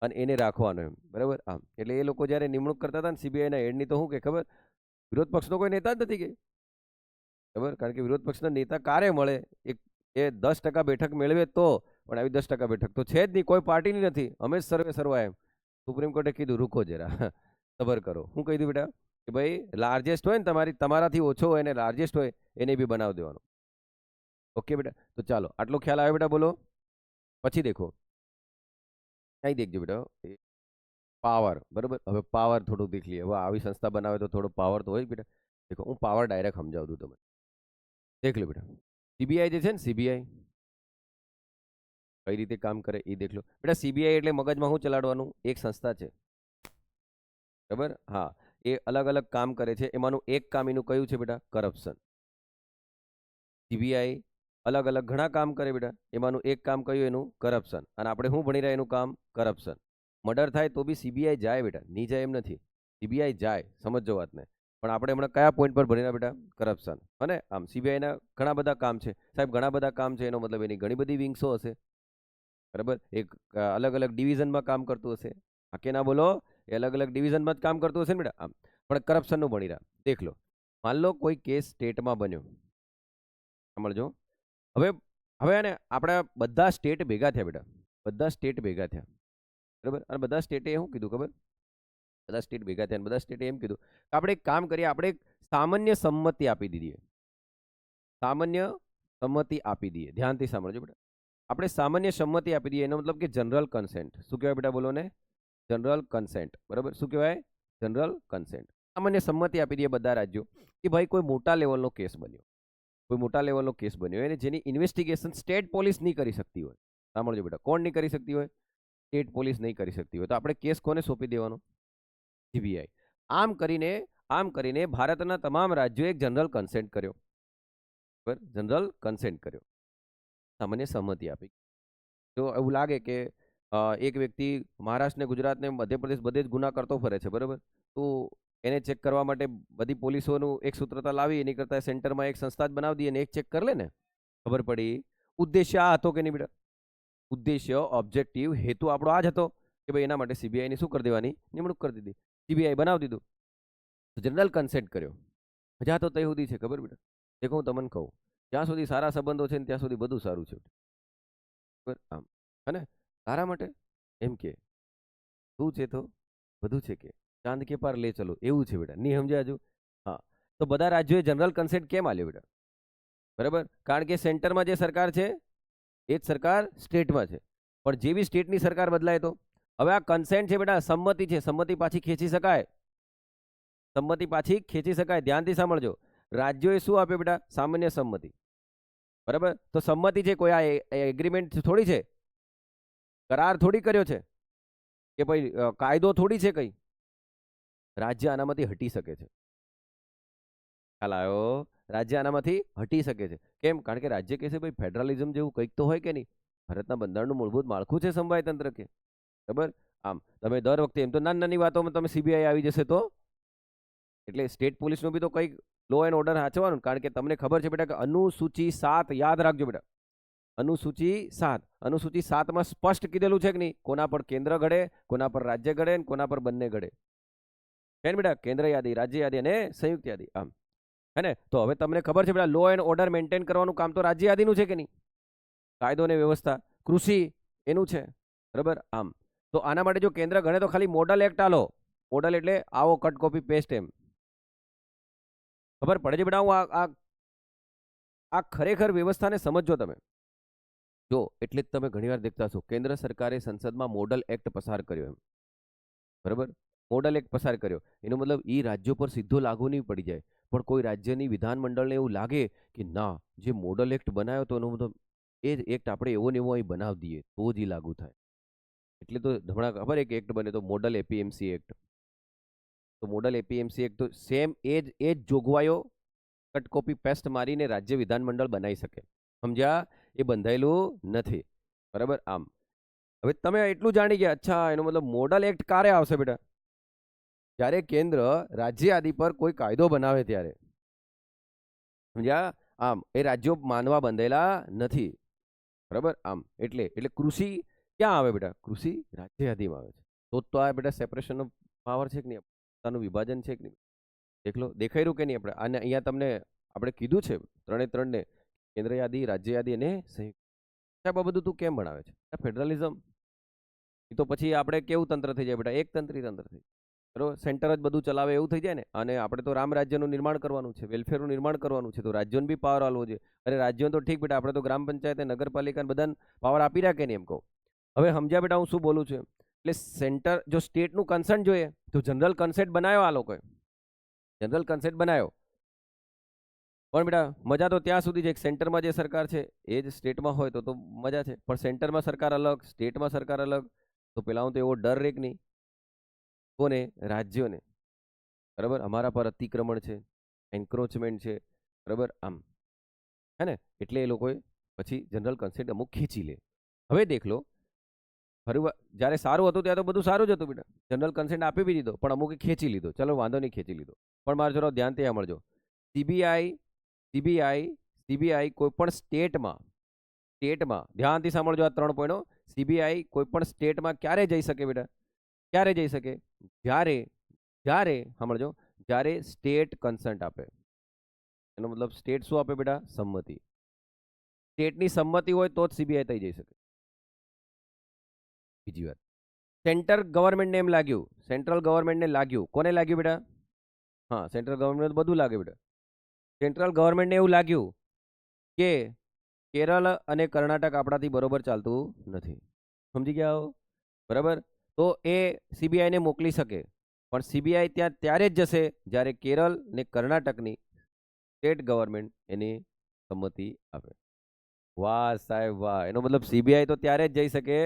અને એને રાખવાનો એમ, બરાબર. આમ, એટલે એ લોકો જ્યારે નિમણૂક કરતા હતા ને સીબીઆઈના હેડની, તો શું કે ખબર? વિરોધ પક્ષનો કોઈ નેતા જ નથી કે, બરાબર. કારણ કે વિરોધ પક્ષના નેતા કારે મળે? એ 10% બેઠક મેળવે તો, પણ આવી 10% બેઠક તો છે જ નહીં, કોઈ પાર્ટીની નથી, અમે જ સર્વે સર્વા એમ. સુપ્રીમ કોર્ટે કીધું રૂકો જરા, સબર કરો. શું કહી દીધું બેટા? કે ભાઈ લાર્જેસ્ટ હોય ને, તમારાથી ઓછો હોય ને લાર્જેસ્ટ હોય, એને બી બનાવી દેવાનો. ઓકે બેટા. તો ચાલો, આટલો ખ્યાલ આવે બેટા? બોલો. પછી દેખો, અહીં દેખજો બેટા, પાવર, બરાબર. હવે પાવર થોડું દેખ લઈએ. હવે આવી સંસ્થા બનાવે તો થોડો પાવર તો હોય જ બેટા. દેખો, હું પાવર ડાયરેક્ટ સમજાવું છું તમને. દેખ લો બેટા, સીબીઆઈ જે છે ને, સીબીઆઈ કઈ રીતે કામ કરે એ દેખ લો બેટા. સીબીઆઈ એટલે મગજમાં શું ચલાડવાનું? એક સંસ્થા છે, બરાબર? હા, એ અલગ અલગ કામ કરે છે. એમાંનું એક કામ એનું કયું છે બેટા? કરપ્શન. સીબીઆઈ અલગ અલગ ઘણા કામ કરે બેટા, એમાંનું એક કામ કયું એનું? કરપ્શન. અને આપણે શું ભણી રહ્યા એનું કામ? કરપ્શન. મર્ડર થાય તો બી સીબીઆઈ જાય બેટા, નહીં જાય એમ નથી. સીબીઆઈ જાય, સમજો વાતને. પણ આપણે હમણાં કયા પોઈન્ટ પર ભણી રહ્યા બેટા? કરપ્શન. અને આમ સીબીઆઈના ઘણા બધા કામ છે સાહેબ, ઘણા બધા કામ છે, એનો મતલબ એની ઘણી બધી વિંગ્સો હશે. બરાબર? એક અલગ અલગ ડિવિઝનમાં કામ કરતું હશે. હા કે ના બોલો? એ અલગ અલગ ડિવિઝનમાં જ કામ કરતું હશે ને બેટા. આમ પણ કરપ્શનનું ભણી રહ્યા. દેખ લો, માન લો કોઈ કેસ સ્ટેટમાં બન્યો, સમજો. હવે હવે આને આપણે બધા સ્ટેટ ભેગા થયા બેટા, બધા સ્ટેટ ભેગા થયા. બરાબર? અને બધા સ્ટેટે શું કીધું ખબર? બધા સ્ટેટ ભેગા થયા બધા સ્ટેટે એમ કીધું કે આપણે એક કામ કરીએ, આપણે એક સામાન્ય સંમતિ આપી દીધી. સામાન્ય સંમતિ આપી દઈએ. ધ્યાનથી સાંભળજો બેટા. આપણે સામાન્ય સંમતિ આપી દઈએ, એનો મતલબ કે જનરલ કન્સેન્ટ. શું કહેવાય બેટા? બોલો ને. General consent. બરાબર? શું કહેવાય? General consent. સામાન્ય સંમતિ આપી દઈએ બધા રાજ્યો કે ભાઈ કોઈ મોટા લેવલનો કેસ બન્યો, કોઈ મોટા લેવલનો કેસ બન્યો અને જેની ઇન્વેસ્ટિગેશન સ્ટેટ પોલીસ નહીં કરી શકતી હોય. સાંભળજો બેટા, કોણ નહીં કરી શકતી હોય? સ્ટેટ પોલીસ નહીં કરી શકતી હોય. તો આપણે કેસ કોને સોંપી દેવાનો? સીબીઆઈ. આમ કરીને ભારતના તમામ રાજ્યોએ એક જનરલ કન્સેન્ટ કર્યો. બરાબર? જનરલ કન્સેન્ટ કર્યો, સામાન્ય સંમતિ આપી. તો એવું લાગે કે એક વ્યક્તિ મહારાષ્ટ્ર ને ગુજરાત ને મધ્યપ્રદેશ બધે જ ગુના કરતો ફરે છે, બરાબર? તો એને ચેક કરવા માટે બધી પોલીસોનું એક સૂત્રતા લાવી, એની કરતા સેન્ટરમાં એક સંસ્થા જ બનાવી દઈએ અને એક ચેક કરી લે ને, ખબર પડી. ઉદ્દેશ્ય આ હતો કે નહીં બેટા? ઉદ્દેશ્ય, ઓબ્જેક્ટિવ, હેતુ આપણો આ જ હતો કે ભાઈ એના માટે સીબીઆઈ ની શું કરી દેવાની? નિમણૂક કરી દીધી. સીબીઆઈ બનાવી દીધું. જનરલ કન્સેન્ટ કર્યો. મજા તો તય સુધી છે, ખબર બેટા? દેખો હું તમને કહું, જ્યાં સુધી સારા સંબંધો છે ને ત્યાં સુધી બધું સારું છે. બરાબર? આમ અને તારા માટે એમ કે શું છે તો બધું છે કે ચાંદ કે પાર લે ચલો, એવું છે બેટા. નહીં સમજ્યા હજુ? હા, તો બધા રાજ્યોએ જનરલ કન્સેન્ટ કેમ આલ્યો બેટા? બરાબર? કારણ કે સેન્ટરમાં જે સરકાર છે એ જ સરકાર સ્ટેટમાં છે. પણ જેવી સ્ટેટની સરકાર બદલાય તો હવે આ કન્સેન્ટ છે બેટા, સંમતિ છે. સંમતિ પાછી ખેંચી શકાય. સંમતિ પાછી ખેંચી શકાય. ધ્યાનથી સાંભળજો. રાજ્યોએ શું આપ્યું બેટા? સામાન્ય સંમતિ. બરાબર? તો સંમતિ છે, કોઈ આ એગ્રીમેન્ટ થોડી છે, કરાર થોડી કર્યો છે કે ભાઈ કાયદો થોડી છે કઈ. રાજ્ય આનામાંથી હટી શકે છે. ખ્યાલ આવ્યો? રાજ્ય આનામાંથી હટી શકે છે. કેમ? કારણ કે રાજ્ય કહેશે ભાઈ ફેડરલિઝમ જેવું કંઈક તો હોય કે નહીં. ભારતના બંધારણનું મૂળભૂત માળખું છે સમવાય તંત્ર કે. બરાબર? આમ તમે દર વખતે એમ તો નાની નાની વાતોમાં તમે સીબીઆઈ આવી જશે તો એટલે સ્ટેટ પોલીસનું બી તો કંઈક લો એન્ડ ઓર્ડર સાચવાનું. કારણ કે તમને ખબર છે બેટા કે અનુસૂચિ 7, યાદ રાખજો બેટા, અનુસૂચિ 7, અનુસૂચિ 7માં સ્પષ્ટ કીધેલું છે કે નહીં? કોના પર કેન્દ્ર ઘડે, કોના પર રાજ્ય ઘડે, કોના પર બંને ઘડે. છે ને બેટા? કેન્દ્ર યાદી, રાજ્ય યાદી અને સંયુક્ત યાદી. આમ હે ને? તો હવે તમને ખબર છે બેટા, લો એન્ડ ઓર્ડર મેન્ટેન કરવાનું કામ તો રાજ્ય યાદીનું છે કે નહીં? કાયદો અને વ્યવસ્થા, કૃષિ એનું છે. બરાબર? આમ તો આના માટે જો કેન્દ્ર ગણે તો ખાલી મોડલ એક્ટ આલો. મોડલ એટલે આવો કટ કોપી પેસ્ટ એમ. ખબર પડે છે બેટા? હું આ ખરેખર વ્યવસ્થાને સમજો તમે. જો એટલે જ તમે ઘણીવાર દેખતા છો કેન્દ્ર સરકારે સંસદમાં મોડલ એક્ટ પસાર કર્યો એમ. બરાબર? મોડલ એક્ટ પસાર કર્યો એનો મતલબ એ રાજ્યો પર સીધો લાગુ નહીં પડી જાય, પણ કોઈ રાજ્યની વિધાનમંડળને એવું લાગે કે ના, જે મોડલ એક્ટ બનાવ્યો હતો એનો મતલબ એ જ એક્ટ આપણે એવો ને એવો અહીં બનાવી દઈએ તો જ એ લાગુ થાય. એટલે તો હમણાં ખબર એક એક્ટ બને તો મોડલ એપીએમસી એક્ટ. તો મોડલ એપીએમસી એક્ટ તો સેમ એ જ જોગવાઈઓ કટ કોપી પેસ્ટ મારીને રાજ્ય વિધાનમંડળ બનાવી શકે. સમજ્યા? એ બંધાયેલું નથી. બરાબર? આમ હવે તમે એટલું જાણી ગયા, અચ્છા એનો મતલબ મોડલ એક્ટ ક્યારે આવશે બેટા? જ્યારે કેન્દ્ર રાજ્ય યાદી પર કોઈ કાયદો બનાવે ત્યારે. સમજ્યા? આમ એ રાજ્યો માનવા બંધેલા નથી. બરાબર? આમ એટલે કૃષિ ક્યાં આવે બેટા? કૃષિ રાજ્ય યાદીમાં આવે છે. તો આ બેટા સેપરેશન ઓફ પાવર છે કે નહીં? પોતાનું વિભાજન છે કે નહીં? દેખલો, દેખાઈ રહ્યું કે નહીં? આપણે આને અહીંયા તમને આપણે કીધું છે ત્રણે ત્રણને, કેન્દ્ર યાદી, રાજ્ય યાદી અને સંયુક્ત. સાહેબ આ બધું તું કેમ ભણાવે છે? ફેડરલિઝમ એ તો પછી આપણે કેવું તંત્ર થઈ જાય બેટા? એક તંત્રી તંત્ર થઈ જાય. બરોબર? સેન્ટર જ બધું ચલાવે એવું થઈ જાય ને. અને આપણે તો રામ રાજ્યનું નિર્માણ કરવાનું છે, વેલફેરનું નિર્માણ કરવાનું છે, તો રાજ્યોને બી પાવર આલવો જોઈએ. અરે રાજ્યોને તો ઠીક બેટા, આપણે તો ગ્રામ પંચાયત, નગરપાલિકાને બધાને પાવર આપી રાખે નહીં એમ કહું. હવે સમજ્યા બેટા હું શું બોલું છું? એટલે સેન્ટર જો સ્ટેટનું કન્સર્ન જોઈએ તો જનરલ કન્સેન્ટ બનાવ્યો આ લોકોએ, જનરલ કન્સેન્ટ બનાવ્યો. પણ બેટા મજા તો ત્યાં સુધી છે, સેન્ટરમાં જે સરકાર છે એ જ સ્ટેટમાં હોય તો મજા છે. પણ સેન્ટરમાં સરકાર અલગ, સ્ટેટમાં સરકાર અલગ, તો પેલા હું તો એવો ડર રે કે નહીં કોને? રાજ્યોને, બરાબર. અમારા પર અતિક્રમણ છે, એન્ક્રોચમેન્ટ છે, બરાબર, આમ, હે ને, એટલે એ લોકોએ પછી જનરલ કન્સેન્ટ અમુક ખેંચી લે. હવે દેખ લો, જ્યારે સારું હતું ત્યારે તો બધું સારું જ હતું બેટા, જનરલ કન્સેન્ટ આપી બી દીધો, પણ અમુકે ખેંચી લીધો, ચલો વાંધો નહીં, ખેંચી લીધો, પણ મારે જરા ધ્યાનથી સાંભળજો. સીબીઆઈ સીબીઆઈ સીબીઆઈ કોઈ પણ સ્ટેટમાં ધ્યાનથી સાંભળજો આ 3 પોઈન્ટો. સીબીઆઈ કોઈ પણ સ્ટેટમાં ક્યારે જઈ શકે બેટા? ક્યારે જઈ શકે? જ્યારે જ્યારે સાંભળજો, જ્યારે સ્ટેટ કન્સન્ટ આપે. એનો મતલબ સ્ટેટ શું આપે બેટા? સંમતિ. સ્ટેટની સંમતિ હોય તો જ સીબીઆઈ થઈ જઈ શકે. બીજી વાત, સેન્ટર ગવર્મેન્ટને એમ લાગ્યું, સેન્ટ્રલ ગવર્મેન્ટને લાગ્યું, કોને લાગ્યું બેટા? હા, સેન્ટ્રલ ગવર્મેન્ટ બધું લાગે બેટા. સેન્ટ્રલ ગવર્મેન્ટને એવું લાગ્યું કે કેરળ અને કર્ણાટક આપણાથી બરોબર ચાલતું નથી. સમજી ગયા હો? બરાબર. તો એ સીબીઆઈને મોકલી શકે, પણ સીબીઆઈ ત્યાં ત્યારે જ જશે જ્યારે કેરળ ને કર્ણાટકની સ્ટેટ ગવર્મેન્ટ એની સંમતિ આપે. વાહ સાહેબ વાહ. એનો મતલબ સીબીઆઈ તો ત્યારે જ જઈ શકે,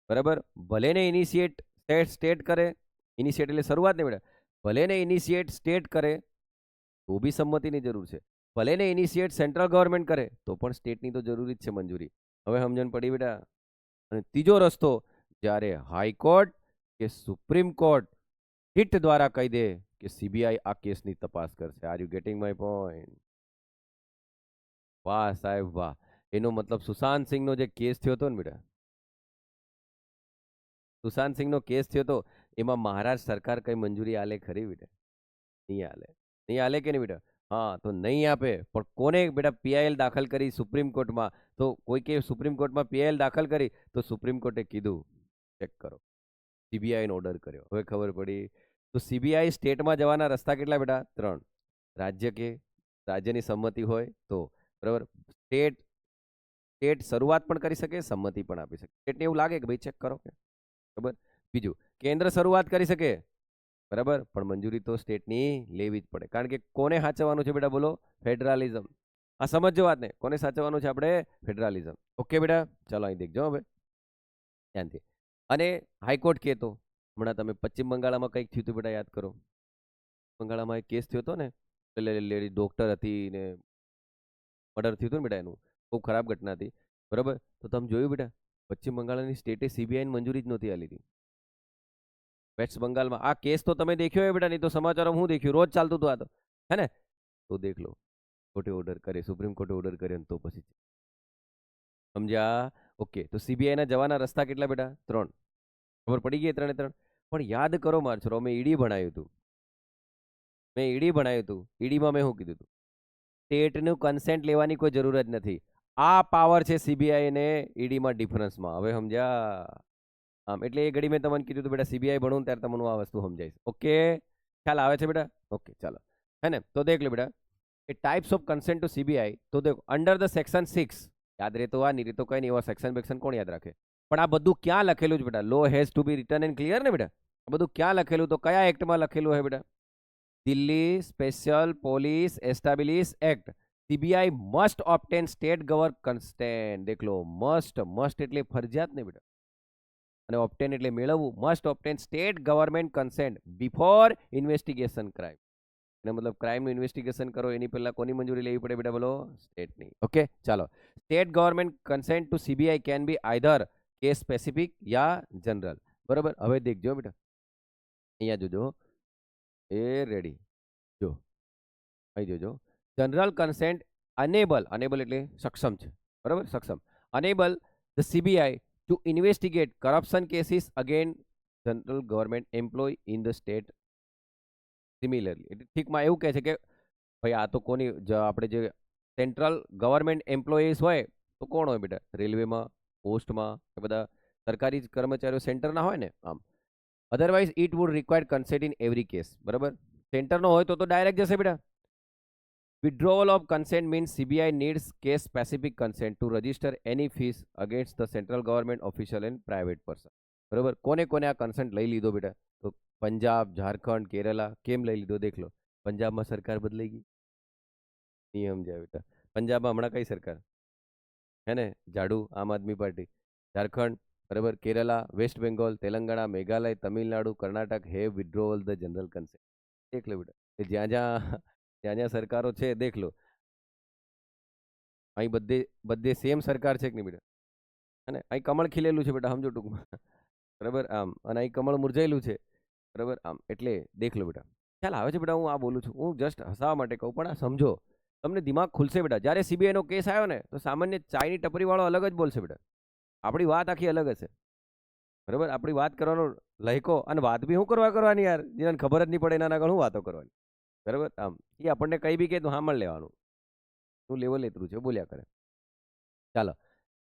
બરાબર, ભલે ને ઇનિશિએટ સ્ટેટ કરે, ઇનિશિએટ એટલે શરૂઆત નહીં બેટા, ભલે ને ઇનિશિએટ સ્ટેટ કરે તો બી સંમતિની જરૂર છે, ભલે ને ઇનિશિએટ સેન્ટ્રલ ગવર્મેન્ટ કરે તો પણ સ્ટેટની તો જરૂરી જ છે મંજૂરી. હવે સમજણ પડી બેટા? અને ત્રીજો રસ્તો, જ્યારે હાઈકોર્ટ કે સુપ્રીમ કોર્ટ હિટ દ્વારા કહી દે કે સીબીઆઈ આ કેસની તપાસ કરશે. Are you getting my point? વાહ સાહેબ વાહ. એનો મતલબ સુશાંત સિંહનો જે કેસ થયો હતો ને બેટા, સુશાંત સિંહનો કેસ થયો હતો, એમાં મહારાષ્ટ્ર સરકાર કઈ મંજૂરી આલે ખરી બેટા? નહીં આલે. નહીં આલે કે નહીં બેટા? હા, તો નહીં આપે, પણ કોને બેટા પીઆઈએલ દાખલ કરી સુપ્રીમ કોર્ટમાં? તો કોઈ કે સુપ્રીમ કોર્ટમાં પીઆઈએલ દાખલ કરી તો સુપ્રીમ કોર્ટે કીધું ચેક કરો, સીબીઆઈ નો ઓર્ડર કર્યો. હવે ખબર પડી. તો સીબીઆઈ સ્ટેટમાં જવાના રસ્તા કેટલા બેટા? 3. રાજ્ય કે રાજ્યની સંમતિ હોય તો, બરાબર, સ્ટેટ શરૂઆત પણ કરી શકે, સંમતિ પણ આપી શકે. સ્ટેટને એવું લાગે કે ભાઈ ચેક કરો કે, બરાબર. બીજું, કેન્દ્ર શરૂઆત કરી શકે, બરાબર, પણ મંજૂરી તો સ્ટેટની લેવી જ પડે, કારણ કે કોને સાચવવાનું છે બેટા? બોલો, ફેડરલિઝમ. આ સમજો વાતને, કોને સાચવવાનું છે આપણે? ફેડરલિઝમ. ઓકે બેટા, ચાલો અહીં દેખજો હવે ધ્યાનથી. અને હાઈકોર્ટ કે તો હમણાં તમે પશ્ચિમ બંગાળમાં કંઈક થયું હતું બેટા, યાદ કરો. બંગાળમાં એક કેસ થયો હતો ને, એટલે લેડી ડોક્ટર હતી ને મર્ડર થયું હતું ને બેટા, એનું બહુ ખરાબ ઘટના હતી, બરાબર. તો તમે જોયું બેટા, પશ્ચિમ બંગાળની સ્ટેટે સીબીઆઈ મંજૂરી જ નહોતી આલી હતી. વેસ્ટ બંગાળમાં આ કેસ તો તમે દેખ્યો હોય બેટા, નહીં તો સમાચારોમાં હું દેખ્યું, રોજ ચાલતું હતું આ તો, હે ને? તો દેખ લો, કોર્ટે ઓર્ડર કરે, સુપ્રીમ કોર્ટે ઓર્ડર કર્યો તો પછી સમજ્યા? ઓકે. તો સીબીઆઈ ના જવાના રસ્તા કેટલા બેટા? 3. ખબર પડી ગઈ? 3 પણ યાદ કરો માર છોરો, મેં ઈડી ભણાયું હતું, ઈડીમાં મેં શું કીધું હતું? સ્ટેટનું કન્સેન્ટ લેવાની કોઈ જરૂર જ નથી. આ પાવર છે સીબીઆઈ ને ઈડીમાં ડિફરન્સમાં. હવે સમજ્યા? આમ એટલે એ ઘડી મેં તમને કીધું હતું બેટા, સીબીઆઈ ભણું ત્યારે તમને આ વસ્તુ સમજાઈશ. ઓકે, ખ્યાલ આવે છે બેટા? ઓકે, ચાલો, હે ને? તો દેખ લો બેટા, એ types of consent to CBI. તો દેખો, અંડર ધ સેક્શન 6, યાદ રહેતો આ નહીં રહેતો કઈ નહીં, એવા સેક્શન બેક્શન કોણ યાદ રાખે? પણ આ બધું ક્યાં લખેલું છે બેટા? Law has to be written and clear ને બેટા? આ બધું ક્યાં લખેલું? તો કયા એક્ટમાં લખેલું છે બેટા? Delhi special police establish act. CBI must obtain state govern consent. દેખ લો, મસ્ટ એટલે ફરજિયાત ને બેટા, અને ઓબ્ટેન એટલે મેળવવું. Must obtain state government consent before investigation crime. એનો મતલબ ક્રાઇમનું ઇન્વેસ્ટિગેશન કરો એની પહેલા કોની મંજૂરી લેવી પડે બેટા? બોલો, સ્ટેટની. ઓકે, ચાલો. State government consent to CBI can be either case specific યા જનરલ. બરોબર. હવે દેખજો બેટા, અહીંયા જોજો, એ રેડી જો, અહીં જોજો. જનરલ કન્સેન્ટ અનેબલ એટલે સક્ષમ છે, બરાબર, સક્ષમ. Enable the CBI to investigate corruption cases again general government employ in the state similarly. એટલે ઠીકમાં એવું કહે છે કે ભાઈ આ તો કોની આપણે જે સેન્ટ્રલ ગવર્મેન્ટ એમ્પ્લોઈઝ હોય તો કોણ હોય બેટા? રેલવેમાં, પોસ્ટમાં, એ બધા સરકારી કર્મચારીઓ સેન્ટરના હોય ને, આમ. Otherwise it would require consent in every case. બરાબર, સેન્ટરનો હોય તો ડાયરેક્ટ જશે બેટા. Withdrawal of consent means CBI needs case specific consent to register any fees against the central government official and private person. બરાબર. કોને કોને આ કન્સેન્ટ લઈ લીધો બેટા? તો પંજાબ, ઝારખંડ, કેરલા. કેમ લઈ લીધો? દેખ લો, પંજાબમાં સરકાર બદલાઈ ગઈ, નિયમ જાય બેટા. પંજાબમાં હમણાં કઈ સરકાર? હે ને? ઝાડુ, આમ આદમી પાર્ટી. ઝારખંડ બરાબર, Kerala, West Bengal, Telangana, Meghalaya, Tamil Nadu, Karnataka have withdrawal the general consent. દેખ લો બેટા, કે જ્યાં જ્યાં જ્યાં જ્યાં સરકારો છે દેખ લો, અહીં બધે બધે સેમ સરકાર છે કે નહીં બેટા? અને અહીં કમળ ખીલેલું છે બેટા, સમજો ટૂંકમાં. બરાબર, આમ, અને અહીં કમળ મુરઝાયેલું છે. બરાબર, આમ, એટલે દેખ લો બેટા. ખ્યાલ આવે છે બેટા? હું આ બોલું છું, હું જસ્ટ હસાવવા માટે કહું, પણ આ સમજો, તમને દિમાગ ખુલશે બેટા. જ્યારે સીબીઆઈ નો કેસ આવ્યો ને, તો સામાન્ય ચાયની ટપરી વાળો અલગ જ બોલશે બેટા. આપણી વાત આખી અલગ હશે. બરાબર, આપણી વાત કરવાનો લહેકો, અને વાત બી શું કરવા કરવાની યાર, જેને ખબર જ નહીં પડે એના આગળ હું વાતો કરવાની. બરાબર, આમ, એ આપણને કઈ બી કે તો સાંભળ લેવાનું. શું લેવલ એટલું છે, બોલ્યા કરે. ચાલો,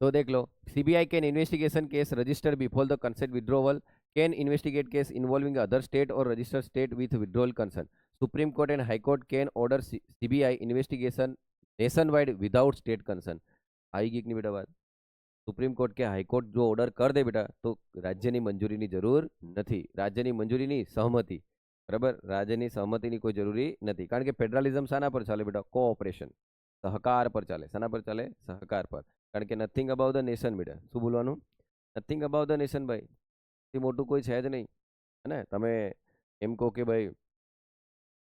तो देख लो, CBI can investigation case register before the consent withdrawal, can investigate case involving other state और register state with withdrawal concern. Supreme Court and High Court can order CBI investigation nationwide without state concern. आएगी कि नहीं बेटा बात? सुप्रीम कोर्ट के हाई कोर्ट जो ऑर्डर कर दे बेटा, तो राज्यની મંજૂરીની જરૂર નથી. રાજ્યની મંજૂરીની સહમતિ. બરાબર, રાજ્યની સહમતિની કોઈ જરૂરી નથી, કારણ કે ફેડરલિઝમ શાના પર ચાલે બેટા? કોઓપરેશન, સહકાર પર ચાલે. શાના પર ચાલે? સહકાર પર. કારણ કે નથિંગ અબાઉટ ધ નેશન બેટા. શું બોલવાનું? નથિંગ અબાઉટ ધ નેશન ભાઈ. એ મોટું કોઈ છે જ નહીં. હે, તમે એમ કહો કે ભાઈ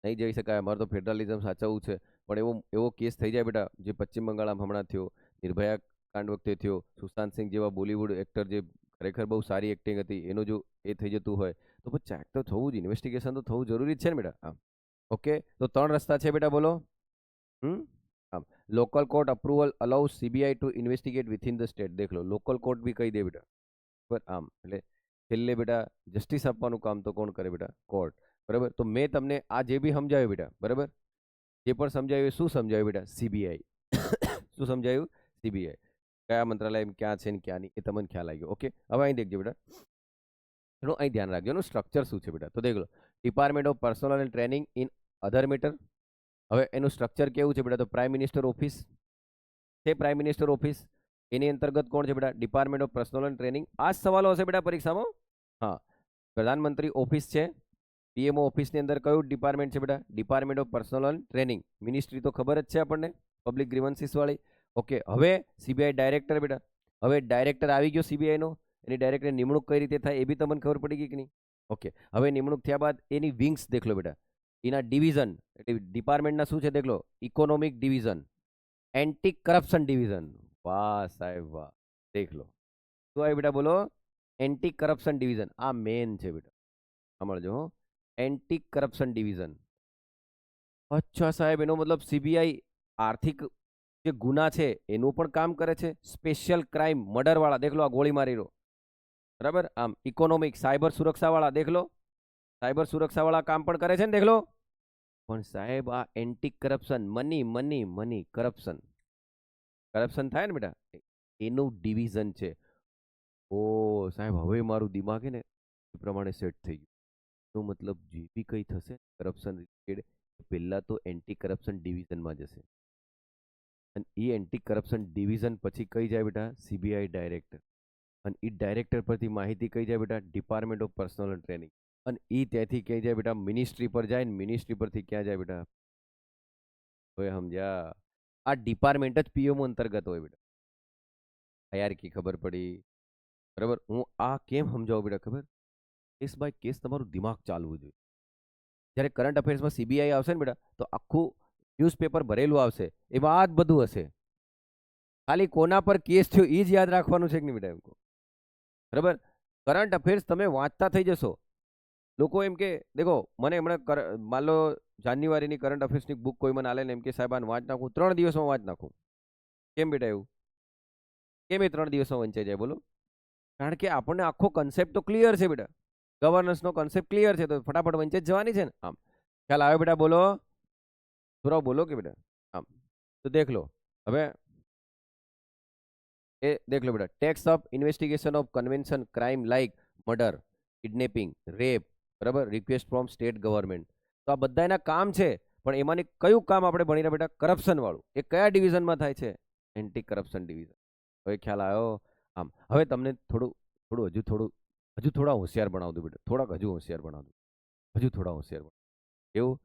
નહીં જઈ શકાય, અમારે તો ફેડરલિઝમ સાચવવું છે, પણ એવો એવો કેસ થઈ જાય બેટા, જે પશ્ચિમ બંગાળમાં હમણાં થયો, નિર્ભયા કાંડ વખતે થયો, સુશાંત સિંહ જેવા બોલિવૂડ એક્ટર જે ખરેખર બહુ સારી એક્ટિંગ હતી, એનું જો એ થઈ જતું હોય, તો પછી ચેક તો થવું જ, ઇન્વેસ્ટિગેશન તો થવું જરૂરી જ છે ને બેટા. આમ, ઓકે, તો 3 રસ્તા છે બેટા, બોલો. આમ, local court approval allow CBI to investigate within the state. દેખ લો, લોકલ કોર્ટ બી કહી દે બેટા. બરાબર, આમ, એટલે છેલ્લે બેટા જસ્ટિસ આપવાનું કામ તો કોણ કરે બેટા? કોર્ટ. બરાબર, તો મેં તમને આ જે બી સમજાવ્યું બેટા, બરાબર, જે પણ સમજાવ્યું શું સમજાવ્યું બેટા? સીબીઆઈ. શું સમજાયું? સીબીઆઈ. કયા મંત્રાલય ક્યાં છે ને ક્યાં નહીં, એ તમને ખ્યાલ આવી ગયો. ઓકે, હવે અહીં દેખજો બેટા, એનું અહીં ધ્યાન રાખજો, એનું સ્ટ્રક્ચર શું છે બેટા. તો દેખ લો, department of personnel and training in other matter. હવે એનું સ્ટ્રક્ચર કેવું છે બેટા? તો પ્રાઇમ મિનિસ્ટર ઓફિસ છે, પ્રાઇમ મિનિસ્ટર ઓફિસ. એની અંતર્ગત કોણ છે બેટા? Department of personnel and training. આ જ સવાલો હશે બેટા પરીક્ષામાં. હા, પ્રધાનમંત્રી ઓફિસ છે. પીએમઓ ઓફિસની અંદર કયું ડિપાર્ટમેન્ટ છે બેટા? Department of personnel and training. Ministry તો ખબર જ છે આપણને, પબ્લિક ગ્રીવન્સીસ વાળી. ઓકે, હવે સીબીઆઈ ડાયરેક્ટર બેટા. હવે ડાયરેક્ટર આવી ગયો સીબીઆઈ નો, એની ડાયરેક્ટર નિમણૂક કઈ રીતે થાય એ બી તમને ખબર પડી ગઈ કે નહીં? ઓકે, હવે નિમણૂક થયા બાદ એની વિંગ્સ દેખ લો બેટા, એના ડિવિઝન, એટલે ડિપાર્ટમેન્ટના શું છે દેખ લો? Economic division, anti corruption division. વાહ સાહેબ વાહ, દેખ લો શું આવે બેટા, બોલો. એન્ટી કરપ્શન ડિવિઝન, આ મેન છે બેટા, સમજો. Anti corruption division. અચ્છા સાહેબ, એનો મતલબ સીબીઆઈ આર્થિક જે ગુના છે એનું પણ કામ કરે છે. સ્પેશિયલ ક્રાઇમ, મર્ડર વાળા દેખ લો, આ ગોળી મારી રહ્યો, બરાબર. આમ, ઇકોનોમિક, સાયબર સુરક્ષા વાળા દેખ લો, સાયબર સુરક્ષા વાળા કામ પણ કરે છે ને, દેખ લો. પણ સાહેબ આ anti corruption, money money money corruption, corruption થાય ને બેટા, એનું ડિવિઝન છે. ઓ સાહેબ, હવે મારું દિમાગ હે ને એ પ્રમાણે સેટ થઈ ગયું. તો મતલબ જે બી કંઈ થશે કરપ્શન રિલેટેડ, પહેલા તો એન્ટી કરપ્શન ડિવિઝનમાં જશે, અને એ એન્ટી કરપ્શન ડિવિઝન પછી કઈ જાય બેટા? CBI director. અને એ ડાયરેક્ટર પરથી માહિતી કઈ જાય બેટા? Department of personnel and training. અને એ ત્યાંથી ક્યાં જાય બેટા? મિનિસ્ટ્રી પર જાય, ને મિનિસ્ટ્રી પરથી ક્યાં જાય બેટા? હવે સમજ્યા? આ ડિપાર્ટમેન્ટ જ પીએમઓ અંતર્ગત હોય બેટા. હાયરાર્કી ખબર પડી? બરાબર, હું આ કેમ સમજાવું બેટા ખબર? કેસ બાય કેસ તમારું દિમાગ ચાલવું જોઈએ. જ્યારે કરંટ અફેર્સમાં સીબીઆઈ આવશે ને બેટા, તો આખું ન્યૂઝપેપર ભરેલું આવશે, એમાં જ બધું હશે. ખાલી કોના પર કેસ થયો એ જ યાદ રાખવાનું છે કે નહીં બેટા, એમ કહો. બરાબર, કરંટ અફેર્સ તમે વાંચતા થઈ જશો. લોકો એમ કે દેખો, મને હમણાં માન લો જાન્યુઆરીની કરંટ અફેર્સની બુક કોઈ મને આલે ને એમ કે સાહેબ આને વાંચ નાખું, 3 દિવસમાં વાંચ નાખું. કેમ બેટા એવું? કેમ એ 3 દિવસમાં વંચાઈ જાય બોલો? કારણ કે આપણને આખો કન્સેપ્ટ તો ક્લિયર છે બેટા, ગવર્નન્સનો કન્સેપ્ટ ક્લિયર છે, તો ફટાફટ વંચાઈ જવાની છે ને. આમ, ખ્યાલ આવે બેટા? બોલો, થોડા બોલો કે બેટા. આમ, તો દેખ લો, હવે એ દેખ લો બેટા, tax of investigation of convention crime like murder, kidnapping, rape, બરાબર, રિક્વેસ્ટ ફ્રોમ સ્ટેટ ગવર્મેન્ટ. તો આ બધા એના કામ છે, પણ એમાંની કયું કામ આપણે ભણી રહ્યા બેટા? કરપ્શન વાળું. એ કયા ડિવિઝનમાં થાય છે? Anti corruption division. હવે ખ્યાલ આવ્યો? આમ, હવે તમને થોડું થોડું હજુ થોડા હોશિયાર બનાવું દઉં બેટા, થોડાક હજુ હોશિયાર બનાવું દઉં, હજુ થોડા હોશિયાર એવું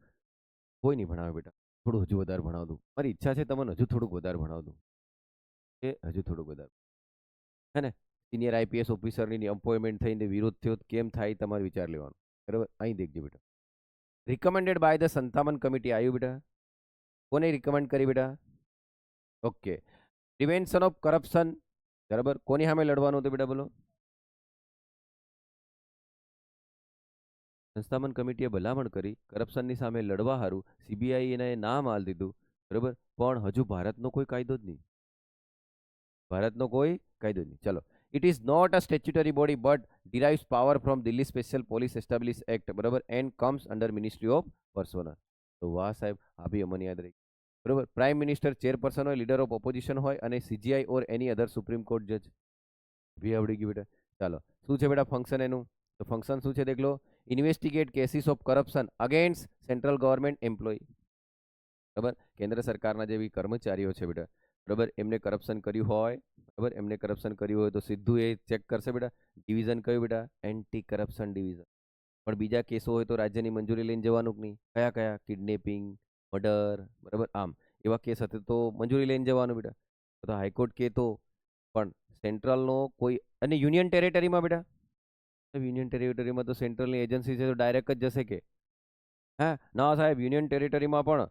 કોઈ નહીં ભણાવે બેટા, થોડું હજુ વધારે ભણાવ દઉં. મારી ઈચ્છા છે તમને હજુ થોડુંક વધારે ભણાવ દઉં, એ હજુ થોડુંક વધારે, હે ને? સિનિયર આઈપીએસ ઓફિસરની અપોઇન્ટમેન્ટ થઈને વિરોધ થયો કેમ થાય તમારે વિચાર લેવાનો. બરાબર, અહીં દેખજો બેટા. રિકમેન્ડેડ બાય ધ સંતામન કમિટી આવ્યું બેટા. કોને રિકમેન્ડ કરી બેટા? ઓકે. પ્રિવેન્શન ઓફ કરપ્શન, બરાબર, કોની સામે લડવાનું હતું બેટા? બોલો. સંસ્થાપન કમિટીએ ભલામણ કરી કરપ્શનની સામે લડવા હારું સીબીઆઈ એને નામ આલ દીધું. બરાબર, પણ હજુ ભારતનો કોઈ કાયદો જ નહીં. ભારતનો કોઈ કાયદો જ નહીં. ચલો. It is not a statutory body but derives power from Delhi special police establish act, બરાબર, and comes under ministry of personnel. તો વાહ સાહેબ, આ બી અમને યાદ રહી. બરાબર, પ્રાઇમ મિનિસ્ટર ચેરપર્સન હોય, લીડર ઓફ ઓપોઝિશન હોય, અને CJI or any other Supreme Court જજ. બી આવડી ગયું બેટા. ચાલો, શું છે બેટા ફંક્શન એનું? તો ફંક્શન શું છે દેખ લો. Investigate cases of corruption against central government employ. બરાબર, કેન્દ્ર સરકારના જે બી કર્મચારીઓ છે બેટા, બરાબર, એમને કરપ્શન કર્યું હોય, બરાબર, એમને કરપ્શન કર્યું હોય તો સીધું એ ચેક કરશે બેટા. ડિવિઝન કયું બેટા? Anti corruption division. પણ બીજા કેસો હોય તો રાજ્યની મંજૂરી લઈને જવાનું કે નહીં? કયા કયા? કિડનેપિંગ, મર્ડર, બરાબર, આમ એવા કેસ હતા તો મંજૂરી લઈને જવાનું બેટા. તો હાઈકોર્ટ કે તો પણ સેન્ટ્રલનો કોઈ, અને યુનિયન ટેરેટરીમાં બેટા, યુનિયન ટેરેટરીમાં તો સેન્ટ્રલની એજન્સી છે તો ડાયરેક્ટ જ જશે કે? હા ના સાહેબ, યુનિયન ટેરેટરીમાં પણ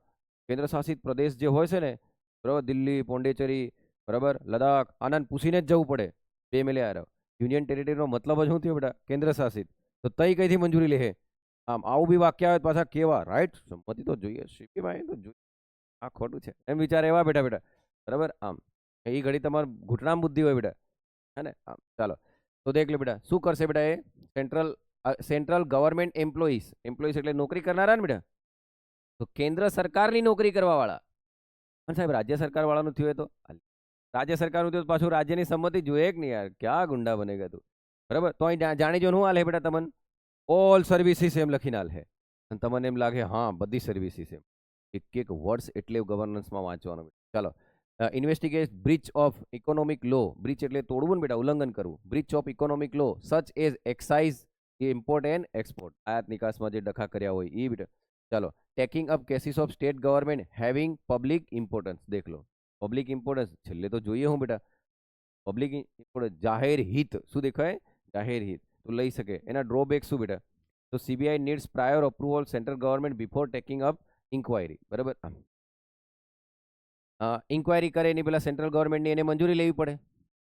કેન્દ્ર શાસિત પ્રદેશ જે હોય છે ને, બરાબર, દિલ્હી, પોંડિચેરી, બરાબર, લદાખ, આનંદ પૂછીને જ જવું પડે. બે મેલે યાર, યુનિયન ટેરેટરીનો મતલબ જ શું થયો બેટા? કેન્દ્ર શાસિત. તો તઈ કઈથી મંજૂરી લે? આમ આવું બી વાક્ય આવે પાછા કેવા, રાઈટ? સંમતિ તો જોઈએ, સીપીમાં તો જોઈએ. આ ખોટું છે એમ વિચાર એવા બેટા બેટા. બરાબર, આમ એ ઘડી તમારે ઘૂંટણામાં બુદ્ધિ હોય બેટા, હે ને? આમ ચાલો. તો દેખ લે બેટા, શું કરશે બેટા? એ સેન્ટ્રલ ગવર્મેન્ટ એમ્પ્લોઈઝ, એમ્પ્લોઈઝ એટલે નોકરી કરનારા ને બેટા. તો કેન્દ્ર સરકારની નોકરી કરવા વાળા. અને સાહેબ રાજ્ય સરકાર વાળાનું થયું તો રાજ્ય સરકારનું થયું પાછું રાજ્યની સંમતિ જોઈએ કે નહીં યાર? ક્યાં ગુંડા બનેગા તું? બરાબર, તો અહીં જાણી જો શું હાલ હે બેટા તમને? ઓલ સર્વિસીસ એમ લખીને હાલ હે. અને તમને એમ લાગે હા બધી સર્વિસીસ એમ. એક એક વર્ડ્સ એટલે ગવર્નન્સમાં વાંચવાનો. ચાલો. Investigate breach of economic law. Breach એટલે તોડવું ને બેટા, ઉલ્લંઘન કરવું. Breach of economic law such as excise, import and export, આયાત નિકાસમાં જે ડખા કર્યા હોય એ બેટા. ચાલો. Taking up cases of state government having public importance. દેખ લો, પબ્લિક ઇમ્પોર્ટન્સ છેલ્લે તો જોઈએ હું બેટા. પબ્લિક ઇમ્પોર્ટન્સ, જાહેર હિત. શું દેખાય? જાહેર હિત તો લઈ શકે. એના ડ્રોબેક શું બેટા? તો CBI needs prior approval central government before taking up inquiry. બરાબર, ઇન્ક્વાયરી કરે એની પેલા સેન્ટ્રલ ગવર્મેન્ટની એને મંજૂરી લેવી પડે.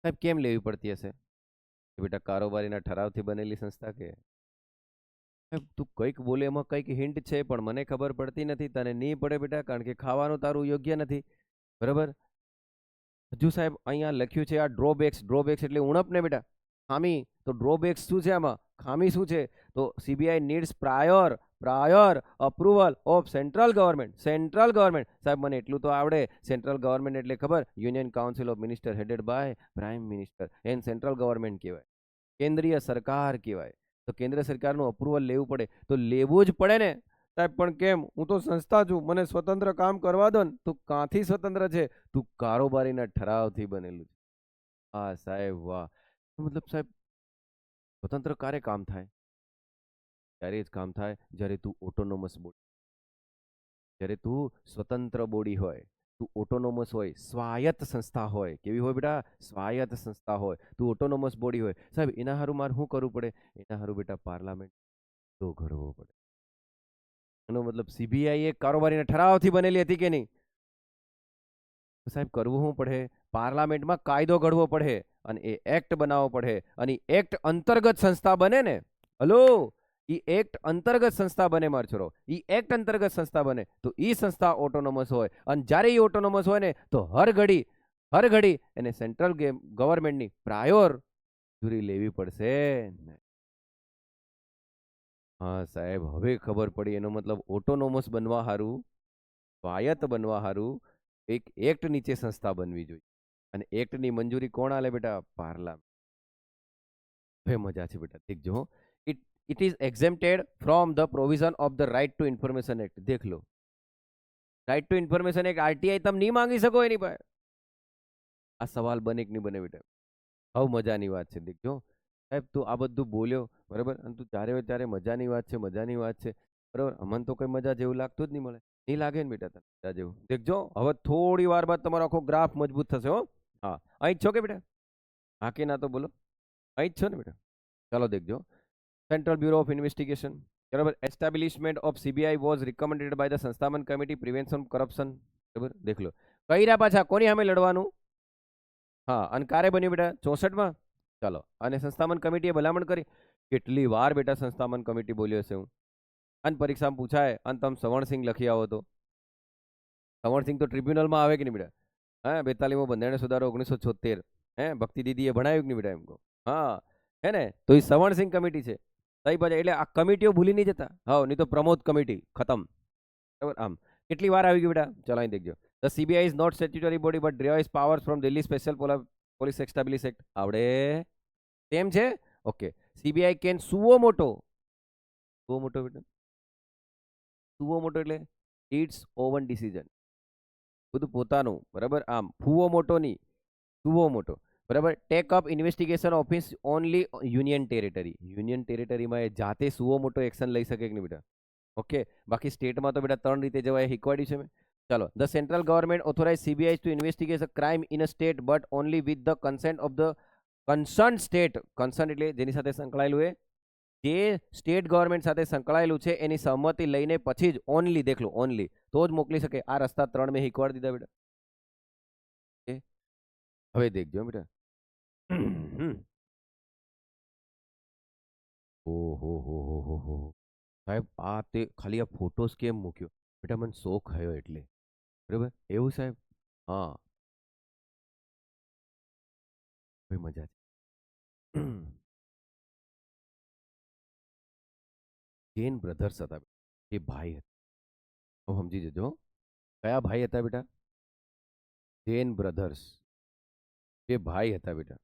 સાહેબ કેમ લેવી પડતી હશે? બેટા કારોબારીના ઠરાવથી બનેલી સંસ્થા કે? તું કંઈક બોલે એમાં કંઈક હિન્ટ છે પણ મને ખબર પડતી નથી. તને નહીં પડે બેટા, કારણ કે ખાવાનું તારું યોગ્ય નથી. બરાબર, હજુ સાહેબ અહીંયા લખ્યું છે આ ડ્રોબેક્સ. ડ્રોબેક્સ એટલે ઉણપ ને બેટા, ખામી. તો ડ્રોબેક્સ શું છે આમાં? ખામી શું છે? તો CBI needs prior approval of central government. Central government સાહેબ મને એટલું તો આવડે. સેન્ટ્રલ ગવર્મેન્ટ એટલે ખબર? Union council of minister headed by prime minister. એને સેન્ટ્રલ ગવર્મેન્ટ કહેવાય, કેન્દ્રીય સરકાર કહેવાય. તો કેન્દ્ર સરકારનું અપ્રુવલ લેવું પડે તો લેવું જ પડે ને સાહેબ. પણ કેમ? હું તો સંસ્થા છું, મને સ્વતંત્ર કામ કરવા દો ને. તું કાંથી સ્વતંત્ર છે? તું કારોબારીના ઠરાવથી બનેલું છે. હા સાહેબ વાહ. મતલબ સાહેબ સ્વતંત્ર ક્યારે કામ થાય? ત્યારે જ કામ થાય જ્યારે તું ઓટોનોમસ બોડી, જ્યારે તું સ્વતંત્ર બોડી હોય, તું ઓટોનોમસ હોય, સ્વાયત્ત સંસ્થા હોય. કેવી હોય બેટા? સ્વાયત્ત સંસ્થા હોય. તું ઓટોનોમસ બોડી હોય. સાહેબ એના હારું મારે શું કરવું પડે? એના હારું બેટા પાર્લામેન્ટ તો ઘડવો પડે. એનો મતલબ સીબીઆઈ એક કારોબારીના ઠરાવથી બનેલી હતી કે નહીં? સાહેબ કરવું શું પડે? પાર્લામેન્ટમાં કાયદો ઘડવો પડે અને એ એક્ટ બનાવવો પડે. અને એક્ટ અંતર્ગત સંસ્થા બને ને. હલો, ઈ એક્ટ અંતર્ગત સંસ્થા બને માર છોરો. ઈ એક્ટ અંતર્ગત સંસ્થા બને તો ઈ સંસ્થા ઓટોનોમસ હોય. અને જ્યારે ઈ ઓટોનોમસ હોય ને તો હર ઘડી એને સેન્ટ્રલ ગવર્મેન્ટની પ્રાયોર મંજૂરી લેવી પડશે. હા સાહેબ હવે ખબર પડી. એનો મતલબ ઓટોનોમસ બનવા હારું, સ્વાયત્ત બનવા હારું એક એક્ટ નીચે સંસ્થા બનવી જોઈએ. અને એક્ટની મંજૂરી કોણ આલે બેટા? પાર્લામેન્ટ. હવે મજા છે બેટા, દેખજો. It it is exempted from the provision of the right to information act. દેખ લો, right to information act RTI તમે નહીં માંગી શકો એની પાસે. આ સવાલ બને કે નહીં બને બેટા? હવે મજાની વાત છે. દેખજો સાહેબ, તું આ બધું બોલ્યો બરાબર, અને તું જ્યારે હોય ત્યારે મજાની વાત છે, મજાની વાત છે, બરાબર. અમને તો કોઈ મજા જેવું લાગતું જ નહીં મળે. નહીં લાગે ને બેટા તને મજા જેવું? દેખજો હવે થોડી વાર બાદ તમારો આખો ગ્રાફ મજબૂત થશે હો. હા અહીં જ છો કે બેટા? હા કે ના તો બોલો. અહીં જ છો ને બેટા. ચાલો દેખજો. સેન્ટ્રલ બ્યુરો ઓફ ઇન્વેસ્ટિગેશન, બરાબર. Establishment of CBI was recommended by the સંસ્થાપન કમિટી પ્રિવેન્શન કરપ્શન, બરાબર. દેખ લો કઈ રહ્યા પાછા કોની સામે લડવાનું. હા, અને ક્યારે બન્યું બેટા? 64માં. ચાલો, અને સંસ્થાપન કમિટીએ ભલામણ કરી. કેટલી વાર બેટા સંસ્થાપન કમિટી બોલ્યો છે હું. અને પરીક્ષામાં પૂછાય અને તમે સવર્ણસિંહ લખી આવો તો સવર્ણસિંહ તો ટ્રિબ્યુનલમાં આવે કે નહીં બેટા? હા, 42મો બંધારણ સુધારો 1976. ભક્તિ દીદીએ ભણાવ્યું કે નહીં બેટા? એમ કહો. હા, હે ને? તો એ સવર્ણસિંહ કમિટી છે. તઈ પછી એટલે આ કમિટીઓ ભૂલી નહીં જતા. હા, નહીં તો પ્રમોદ કમિટી ખતમ. બરાબર. આમ કેટલી વાર આવી ગયું બેટા? ચલો અહીં દેખજો. The CBI is not statutory body but derives powers from Delhi special police establish act. આવડે તેમ છે. ઓકે. સીબીઆઈ કેન સુઓ મોટો. સુઓ મોટો બેટા, સુઓ મોટો એટલે ઇટ્સ ઓવન ડિસિઝન, બધું પોતાનું. બરાબર. આમ ફુઓ મોટો નહીં, સુઓ મોટો. બરાબર. Take up investigation office only union territory. Union ટેરેટરીમાં એ જાતે સુઓ મોટો એક્શન લઈ શકે કે નહીં બેટા? ઓકે. બાકી સ્ટેટમાં તો બેટા 3 રીતે જવાય, શીખવાડ્યું છે મેં. ચાલો. The central government authorize CBI to investigate a crime in a state but only with the consent of the concern state. Concern એટલે જેની સાથે સંકળાયેલું એ જે સ્ટેટ ગવર્મેન્ટ સાથે સંકળાયેલું છે એની સહમતિ લઈને પછી જ ઓનલી, દેખ લો, ઓનલી તો જ મોકલી શકે. આ રસ્તા 3 મેં શીખવાડી દીધા બેટા. હવે દેખજો બેટા. ઓહો હો હો હો હો સાહેબ, આ તે ખાલી આ ફોટોસ કેમ મૂક્યો બેટા? મને શોખ થયો એટલે. બરાબર એવું સાહેબ? હા, ભાઈ મજા છે. જૈન બ્રધર્સ હતા બેટા. એ ભાઈ હતા. હવે સમજી જજો. કયા ભાઈ હતા બેટા? જૈન બ્રધર્સ. એ ભાઈ હતા બેટા.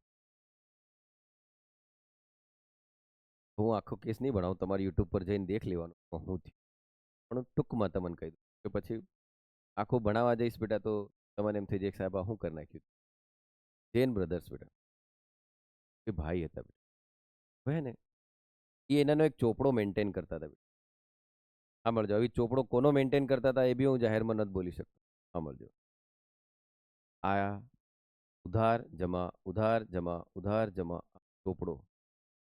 હું આખો કેસ નહીં ભણાવું, તમારે યુટ્યુબ પર જઈને દેખ લેવાનું હું થયું. પણ ટૂંકમાં તમને કહી દઉં કે પછી આખું ભણાવવા જઈશ બેટા તો તમને એમ થઈ જાય કે સાહેબ આ શું કરી નાખ્યું. જૈન બ્રધર્સ બેટા, એ ભાઈ હતા બેટા. હવે ને એ એનાનો એક ચોપડો મેન્ટેન કરતા હતા બેટા. સાંભળજો, હવે ચોપડો કોનો મેન્ટેન કરતા હતા એ બી હું જાહેરમાં નથી બોલી શકતો. સાંભળજો. આ ઉધાર જમા ઉધાર જમા ઉધાર જમા ચોપડો.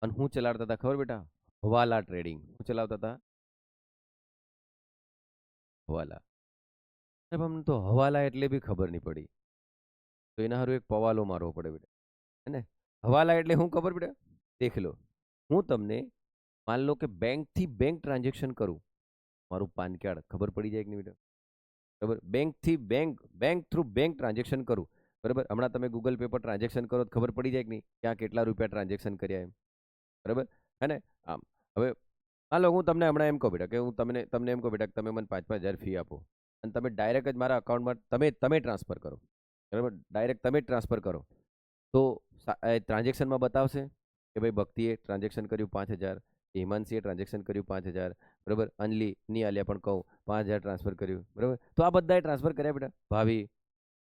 અને હું ચલાવતા હતા ખબર બેટા? હવાલા ટ્રેડિંગ. હું ચલાવતા હતા હવાલા. સાહેબ અમને તો હવાલા એટલે બી ખબર નહીં પડી. તો એના હારું એક પવાલો મારવો પડે બેટા. હે ને? હવાલા એટલે હું ખબર બેટા? દેખ લો, હું તમને માન લો કે બેંક થી બેંક ટ્રાન્ઝેક્શન કરું, મારું પાન કાર્ડ ખબર પડી જાય કે નહીં બેટા? બરાબર. બેંક થી bank, bank through bank transaction કરું. બરાબર. હમણાં તમે ગૂગલ પે પર ટ્રાન્ઝેક્શન કરો તો ખબર પડી જાય કે નહીં ક્યાં કેટલા રૂપિયા ટ્રાન્ઝેક્શન કર્યા એમ. બરાબર. હે ને? આમ હવે હાલો હું તમને હમણાં એમ કહું બેટા કે હું તમને તમને એમ કહું બેટા કે તમે મને 5,000 ફી આપો અને તમે ડાયરેક્ટ જ મારા અકાઉન્ટમાં તમે ટ્રાન્સફર કરો. બરાબર. ડાયરેક્ટ તમે જ ટ્રાન્સફર કરો તો ટ્રાન્ઝેક્શનમાં બતાવશે કે ભાઈ ભક્તિએ ટ્રાન્ઝેક્શન કર્યું 5,000, હિમાંશીએ ટ્રાન્ઝેક્શન કર્યું 5,000. બરાબર. અનલી ની આલ્યા પણ કહું 5,000 ટ્રાન્સફર કર્યું. બરાબર. તો આ બધાએ ટ્રાન્સફર કર્યા બેટા. ભાવી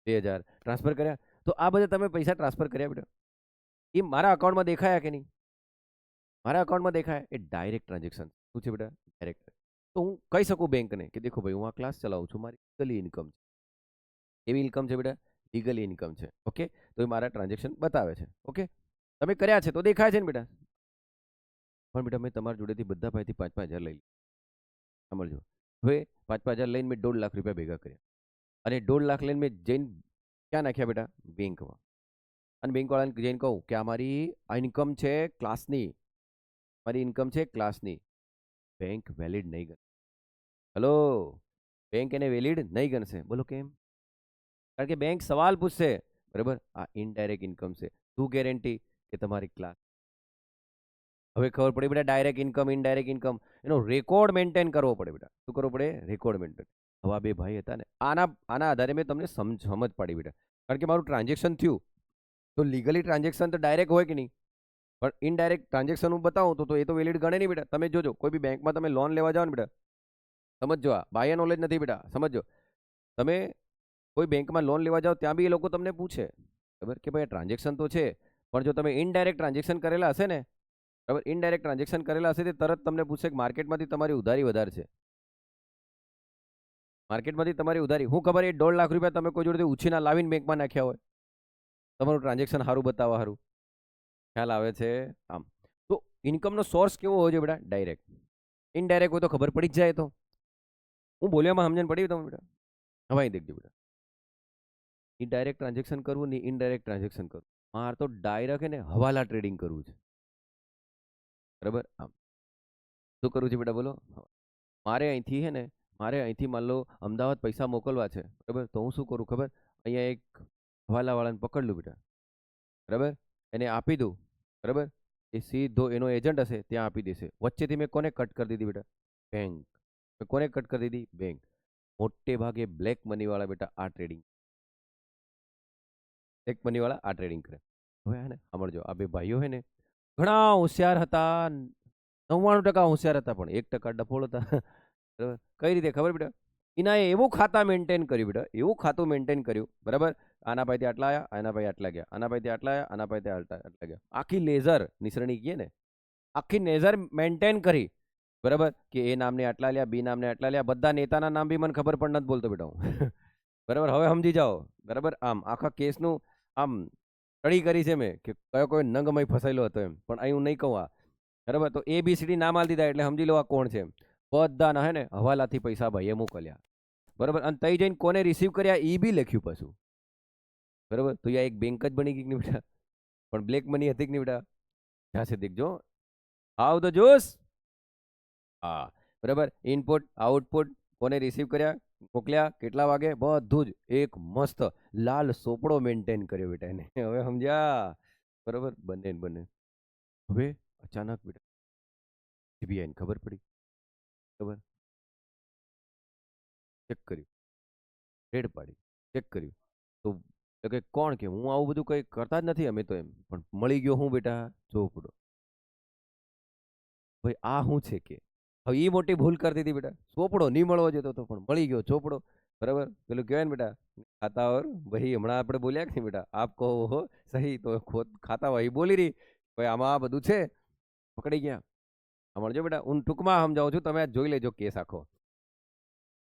2,000 ટ્રાન્સફર કર્યા. તો આ બધા તમે પૈસા ટ્રાન્સફર કર્યા બેટા, એ મારા અકાઉન્ટમાં દેખાયા કે નહીં? મારા અકાઉન્ટમાં દેખાય. એ ડાયરેક્ટ ટ્રાન્ઝેક્શન. શું છે બેટા? ડાયરેક્ટ. તો હું કહી શકું બેંકને કે દેખો ભાઈ હું આ ક્લાસ ચલાવું છું, મારી લીગલી ઇન્કમ છે. એવી ઇન્કમ છે બેટા? લીગલી ઇન્કમ છે. ઓકે. તો એ મારા ટ્રાન્ઝેક્શન બતાવે છે. ઓકે. તમે કર્યા છે તો દેખાય છે ને બેટા? પણ બેટા મેં તમારા જોડેથી બધા પાસેથી 5,000 લઈ લીધા. સમજો. હવે 5,000 લઈને મેં 1.5 લાખ રૂપિયા ભેગા કર્યા અને 1.5 લાખ લઈને મેં જઈને ક્યાં નાખ્યા બેટા? બેંકમાં. અને બેંક વાળાને જઈને કહું કે આ મારી ઇન્કમ છે ક્લાસની, મારી ઇન્કમ છે ક્લાસની. બેંક વેલિડ નહીં ગણશે. હલો, બેંક એને વેલિડ નહીં ગણશે. બોલો કેમ? કારણ કે બેંક સવાલ પૂછશે. બરાબર. આ ઇનડાયરેક્ટ ઇન્કમ છે, શું ગેરંટી કે તમારી ક્લાસ? હવે ખબર પડી બેટા? ડાયરેક્ટ ઇન્કમ, ઇનડાયરેક્ટ ઇન્કમ, એનો રેકોર્ડ મેન્ટેન કરવો પડે બેટા. શું કરવું પડે? Record maintain. હવે આ બે ભાઈ હતા ને, આના આના આધારે મેં તમને સમજ પાડી બેટા. કારણ કે મારું ટ્રાન્ઝેક્શન થયું તો લીગલી ટ્રાન્ઝેક્શન તો ડાયરેક્ટ હોય કે નહીં, પણ ઇનડાયરેક્ટ ટ્રાન્ઝેક્શન હું બતાવું તો એ તો વેલિડ ગણે નહીં બેટા. તમે જોજો કોઈ બી બેંકમાં તમે લોન લેવા જાઓ ને બેટા, સમજો, આ બાહ્ય નોલેજ નથી બેટા, સમજો. તમે કોઈ બેંકમાં લોન લેવા જાઓ ત્યાં બી એ લોકો તમને પૂછે, બરાબર, કે ભાઈ ટ્રાન્ઝેક્શન તો છે પણ જો તમે ઇનડાયરેક્ટ ટ્રાન્ઝેક્શન કરેલા હશે ને, બરાબર, ઇનડાયરેક્ટ ટ્રાન્ઝેક્શન કરેલા હશે તે તરત તમને પૂછે કે માર્કેટમાંથી તમારી ઉધારી વધારે છે. માર્કેટમાંથી તમારી ઉધારી હું ખબર? એ 1.5 લાખ રૂપિયા તમે કોઈ જોડે ઉછીના લાવીને બેંકમાં નાખ્યા હોય તમારું ટ્રાન્ઝેક્શન સારું બતાવવા સારું. ખ્યાલ આવે છે? આમ તો ઇન્કમનો સોર્સ કેવો હોય છે બેટા? ડાયરેક્ટ. ઇનડાયરેક્ટ હોય તો ખબર પડી જ જાય. તો હું બોલ્યામાં સમજણ પડી તમે બેટા? હવે અહીં દેખજો બેટા, ડાયરેક્ટ ટ્રાન્ઝેક્શન કરવું ને ઇનડાયરેક્ટ ટ્રાન્ઝેક્શન કરવું. મારે તો ડાયરેક્ટ એને હવાલા ટ્રેડિંગ કરવું છે. બરાબર? આમ શું કરવું છે બેટા બોલો? મારે અહીંથી હે ને, મારે અહીંથી માન લો અમદાવાદ પૈસા મોકલવા છે. બરાબર? તો હું શું કરું ખબર? અહીંયા એક હવાલાવાળાને પકડ લઉં બેટા. બરાબર? એને આપી દઉં. બરાબર? એ સીધો એનો એજન્ટ હશે ત્યાં આપી દેશે. વચ્ચેથી મેં કોને કટ કરી દીધી બેટા? બેંક. કોને કટ કરી દીધી? બેંક. મોટે ભાગે બ્લેક મની વાળા બેટા આ ટ્રેડિંગ, બ્લેક મની વાળા આ ટ્રેડિંગ કરે. હવે હે ને સાંભળજો, આ બે ભાઈઓ હે ને ઘણા હોશિયાર હતા, 99% હોશિયાર હતા, પણ 1% ડફોળ હતા. બરાબર? કઈ રીતે ખબર બેટા? એના એવું ખાતા મેન્ટેન કર્યું બેટા, એવું ખાતું મેન્ટેન કર્યું. બરાબર? આના પાસેથી આટલા આવ્યા, આના પાસે આટલા ગયા, આના પાસેથી આટલા આવ્યા, આના પાસેથી આટલા ગયા. આખી લેઝર નિસરણી કહીએ ને, આખી લેઝર મેન્ટેન કરી. બરાબર? કે એ નામને આટલા લ્યા, બી નામને આટલા લ્યા, બધા નેતાના નામ બી મને ખબર પણ નથી બોલતો બેટા હું. બરાબર? હવે સમજી જાઓ. બરાબર? આમ આખા કેસનું આમ સ્ટડી કરી છે મેં કે કયો કોઈ નંગમય ફસાયેલો હતો એમ, પણ અહીં હું નહીં કહું આ. બરાબર? તો ABCD નામ આલી દીધા એટલે સમજી લો આ કોણ છે. બધાના હે ને હવાલાથી પૈસા ભાઈએ મોકલ્યા. બરાબર? અને તઈ જઈને કોને રિસીવ કર્યા એ બી લખ્યું પાછું. બરાબર? તો આ એક બેંક જ બની ગઈ કે નહીં બેટા? પણ બ્લેક મની હતી કે નહીં બેટા? જ્યાં છે દેખજો. હાઉ ધ જોશ. હા. બરાબર? ઇનપુટ આઉટપુટ કોને રિસીવ કર્યા, મોકલ્યા, કેટલા વાગે, બધું જ એક મસ્ત લાલ સોપડો મેન્ટેન કર્યો બેટા એને. હવે સમજ્યા? બરાબર? બંને બંને. હવે અચાનક બેટા CBI ખબર પડી. ખબર? ચેક કર્યું, રેડ પાડી, ચેક કર્યું. તો કે કોણ કે હું આવું બધું કંઈ કરતા જ નથી અમે તો એમ. પણ મળી ગયો હું બેટા? ચોપડો. ભાઈ આ શું છે કે? હવે એ મોટી ભૂલ કરી દીધી બેટા. ચોપડો નહીં મળવો જતો હતો પણ મળી ગયો ચોપડો. બરાબર? પેલું કહેવાય ને બેટા, ખાતા ઓર ભાઈ હમણાં આપણે બોલ્યા કે નહીં બેટા, આપ કહો હો સહી તો ખાતા હોય બોલી રહી. ભાઈ આમાં આ બધું છે. પકડી ગયા. સમજો બેટા, હું ટૂંકમાં સમજાવું છું, તમે જોઈ લેજો કેસ આખો.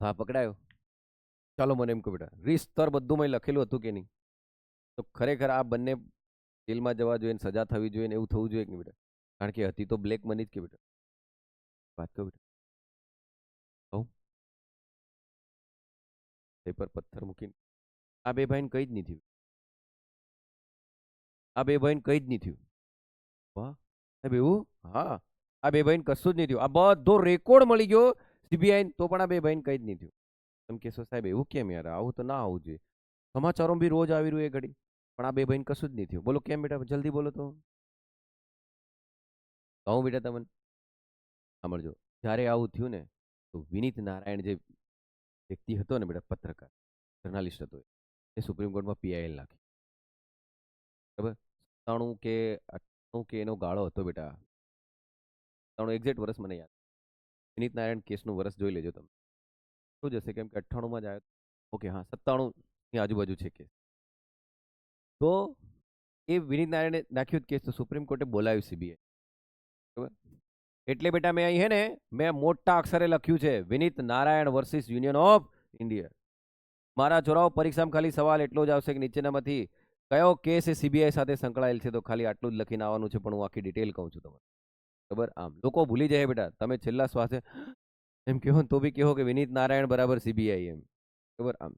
હા પકડાયો. ચાલો મને એમ કહો બેટા, રીસ્તર બધું મેં લખેલું હતું કે નહીં? તો ખરેખર આ બંને જેલમાં જવા જોઈએ, સજા થવી જોઈએ, એવું થવું જોઈએ કે નહીં બેટા? કારણ કે હતી તો બ્લેક મની જ કે બેટા. વાત કહો બેટા. કહું તે પર પથ્થર મૂકીને આ બે ભાઈને કઈ જ નહીં થયું. આ બે ભાઈને કઈ જ નહીં થયું. વાહ સાહેબ, એવું? હા, આ બે ભાઈને કશું જ નહીં થયું. આ બધો રેકોર્ડ મળી ગયો CBI તો પણ આ બે ભાઈને કઈ જ નહીં થયું. એમ કહેશો સાહેબ એવું કેમ યાર? આવું તો ના આવવું જોઈએ. સમાચારો બી રોજ આવી રહ્યું એ ઘડી, પણ આ બે ભાઈને કશું જ નહીં થયું. બોલો કેમ બેટા? જલ્દી બોલો તો. કહું બેટા તમને સાંભળજો. જ્યારે આવું થયું ને તો વિનીત નારાયણ જે વ્યક્તિ હતો ને બેટા, પત્રકાર જર્નાલિસ્ટ હતો, એ સુપ્રીમ કોર્ટમાં PIL નાખી. બરાબર? 97 કે 98 કે એનો ગાળો હતો બેટા. 97 એક્ઝેક્ટ વર્ષ મને યાદ. વિનીત નારાયણ કેસનું વર્ષ જોઈ લેજો તમે. શું જશે કેમ કે 98 જ આવ્યો. ઓકે હા 97 ની આજુબાજુ છે કેસ. તો એ વિનીત નારાયણે નાખ્યું કેસ તો સુપ્રીમ કોર્ટે બોલાવ્યું CBI. બરાબર? એટલે બેટા મેં અહીં હે ને મેં મોટા અક્ષરે લખ્યું છે Vineet Narayan versus union of India. મારા છોરાઓ પરીક્ષામાં ખાલી સવાલ એટલો જ આવશે કે નીચેનામાંથી કયો કેસ એ CBI સાથે સંકળાયેલ છે, તો ખાલી આટલું જ લખીને આવવાનું છે, પણ હું આખી ડિટેલ કહું છું તમને. બરાબર? આમ લોકો ભૂલી જાય બેટા, તમે છેલ્લા શ્વાસે એમ કહો તો બી કહો કે વિનીત નારાયણ બરાબર CBI એમ. બરાબર? આમ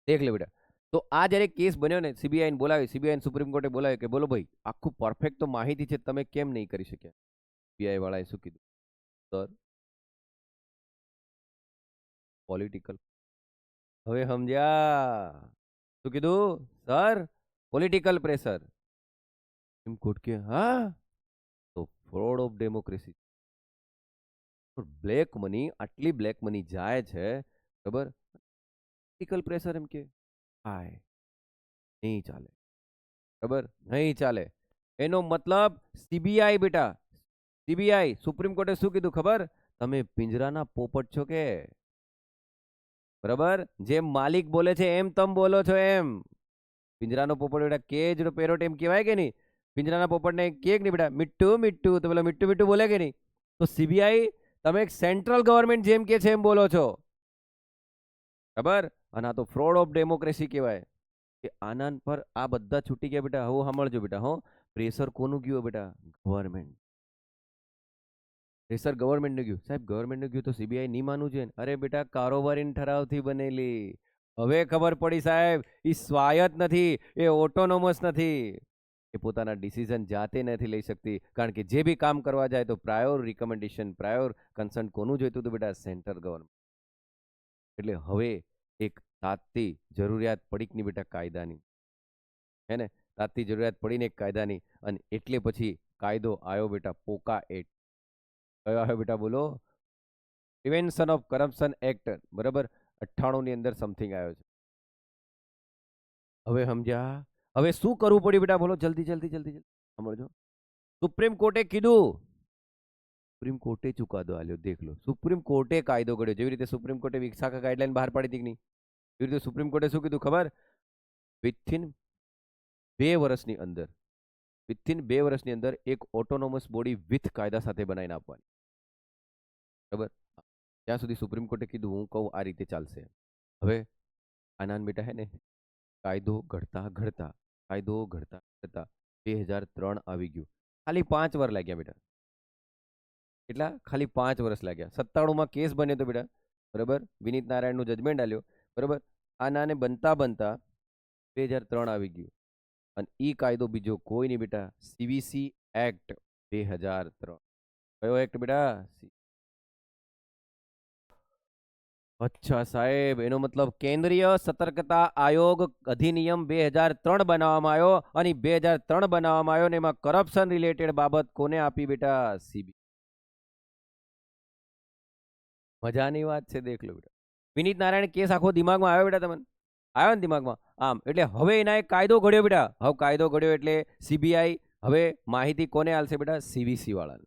દેખ લે બેટા. તો આ જ્યારે કેસ બન્યો ને, CBI ને બોલાવી, CBI સુપ્રીમ કોર્ટે બોલાવ્યો કે બોલો ભાઈ આખું પરફેક્ટ તો માહિતી છે, તમે કેમ નહીં કરી શક્યા? CBI વાળાએ શું કીધું? Sir political. હવે સમજ્યા? શું કીધું? Sir political pressure. Supreme court કે હા તો fraud of democracy. Black money, આટલી બ્લેક મની જાય છે. બરાબર? પોલિટિકલ પ્રેશર એમ કે હાય નહીં ચાલે. બરાબર? નહીં ચાલે. એનો મતલબ CBI બેટા, CBI સુપ્રીમ કોર્ટે શું કીધું ખબર? તમે પિંજરાના પોપટ છો કે? બરાબર? જેમ માલિક બોલે છે એમ તમે બોલો છો એમ. પિંજરાનો પોપટ બેટા કેજ પેરોટ એમ કહેવાય કે નહીં? પિંજરાના પોપટને કે નહીં બેટા મીઠું મીઠું, તો પેલા મીઠું મીઠું બોલે કે નહીં? તો CBI તમે એક સેન્ટ્રલ ગવર્મેન્ટ જેમ કે છે એમ બોલો છો. બરાબર? અને આ તો ફ્રોડ ઓફ ડેમોક્રેસી કહેવાય. કે આનંદ પર આ બધા છૂટી ગયા બેટા. હું સાંભળજો બેટા. હો પ્રેશર કોનું ગયું બેટા? ગવર્મેન્ટ. પ્રેશર ગવર્મેન્ટનું ગયું. સાહેબ ગવર્મેન્ટનું ગયું તો સીબીઆઈ નહીં માનવું જોઈએ ને? અરે બેટા કારોબારી ઠરાવથી બનેલી. હવે ખબર પડી સાહેબ, એ સ્વાયત્ત નથી, એ ઓટોનોમસ નથી. એ પોતાના ડિસિઝન જાતે નથી લઈ શકતી, કારણ કે જે બી કામ કરવા જાય તો પ્રાયોર રિકમેન્ડેશન, પ્રાયોર કન્સર્ન કોનું જોઈતું હતું બેટા? Central government. એટલે હવે એક તાતી જરૂરિયાત પડીકની બેટા કાયદાની, હે ને? તાતી જરૂરિયાત પડીને એક કાયદાની, અને એટલે પછી કાયદો આવ્યો બેટા પોકા એક્ટ. કયો આવ્યો બેટા બોલો? પ્રિવેન્શન ઓફ કરપ્શન એક્ટ, બરાબર? 98 ની અંદર સમથિંગ આવ્યો છે. હવે સમજ્યા? હવે શું કરવું પડ્યું બેટા બોલો? જલ્દી જલ્દી જલ્દી જલ્દી સમજો. સુપ્રીમ કોર્ટે કીધું, સુપ્રીમ કોર્ટે ચુકાદો આલ્યો. દેખ લો, સુપ્રીમ કોર્ટે કાયદો ઘડ્યો. જેવી રીતે સુપ્રીમ કોર્ટે વિશાખા ગાઈડલાઈન બહાર પાડી હતી કે નહીં, એવી રીતે સુપ્રીમ કોર્ટે શું કીધું ખબર? વિથિન 2 વર્ષની અંદર, વિથિન 2 વર્ષની અંદર એક ઓટોનોમસ બોડી વિથ કાયદા સાથે બનાવીને આપવાની. બરાબર? ત્યાં સુધી સુપ્રીમ કોર્ટે કીધું, હું કહું આ રીતે ચાલશે. હવે આનાન બેટા હે ને, કાયદો ઘડતા ઘડતા, કાયદો ઘડતા ઘડતા 2003 આવી ગયું. ખાલી 5 વર્ષ લાગ્યા બેટા. કેટલા? ખાલી 5 વર્ષ લાગ્યા. 97 કેસ બન્યો તો બેટા, બરાબર? વિનીત નારાયણનું જજમેન્ટ આલ્યો, બરાબર? આ નાને બનતા બનતા 2003 આવી ગયું. અને ઈ કાયદો બીજો કોઈ નહીં બેટા, સીવીસી એક્ટ 2003. કયો એક્ટ બેટા? અચ્છા સાહેબ, એનો મતલબ કેન્દ્રીય સતર્કતા આયોગ અધિનિયમ 2003 બનાવવામાં આવ્યો, અને 2003 બનાવવામાં આવ્યો ને એમાં કરપ્શન રિલેટેડ બાબત કોને આપી બેટા? સીબી. મજાની વાત છે, દેખ લો બેટા. વિનીત નારાયણ કેસ આખો દિમાગમાં આવ્યો બેટા તમને? આવ્યો ને દિમાગમાં? આમ એટલે હવે એના એક કાયદો ઘડ્યો બેટા. હવે કાયદો ઘડ્યો એટલે સીબીઆઈ હવે માહિતી કોને આલશે બેટા? સીવીસી વાળાને.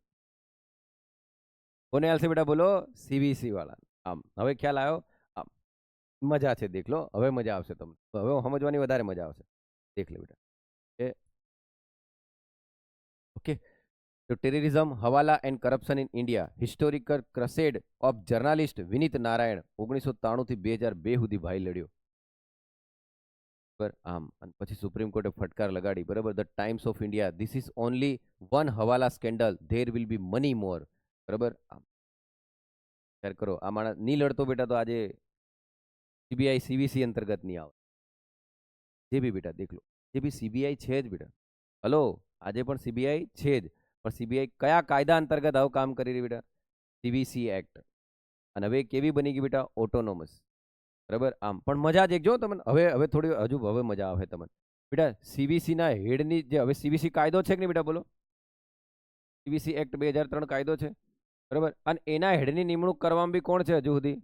કોને આલશે બેટા બોલો? સીવીસી વાળાને. આમ હવે ખ્યાલ આવ્યો? આમ મજા છે, દેખ લો. હવે મજા આવશે તમને, હવે સમજવાની વધારે મજા આવશે. દેખ લો બેટા. ઓકે. તો terrorism, hawala and corruption in India, historical crusade of journalist Vineet Narayan 1993 થી 2002 સુધી ભાઈ લડ્યો. બરાબર? આમ અને પછી સુપ્રીમ કોર્ટે ફટકાર લગાડી, બરાબર? The Times of India, this is only one hawala scandal, there will be money more. બરાબર? આમ શેર કરો. આ માણસ નહીં લડતો બેટા તો આજે સીબીઆઈ સીવીસી અંતર્ગત નહીં આવે. જે બી બેટા દેખ લો, જે બી સીબીઆઈ છે જ બેટા. હલો, આજે પણ સીબીઆઈ છે જ, પણ સીબીઆઈ કયા કાયદા અંતર્ગત આવું કામ કરી રહી બેટા? CVC act. અને હવે કેવી બની ગઈ બેટા? ઓટોનોમસ. બરાબર? આમ પણ મજા દેખજો તમને. હવે થોડી હજુ હવે મજા આવે તમને બેટા. સીવીસી ના હેડની જે હવે સીવીસી કાયદો છે કે નહીં બેટા બોલો? સીવીસી એક્ટ 2003 કાયદો છે, બરાબર? અને એના હેડની નિમણૂક કરવામાં બી કોણ છે હજુ સુધી?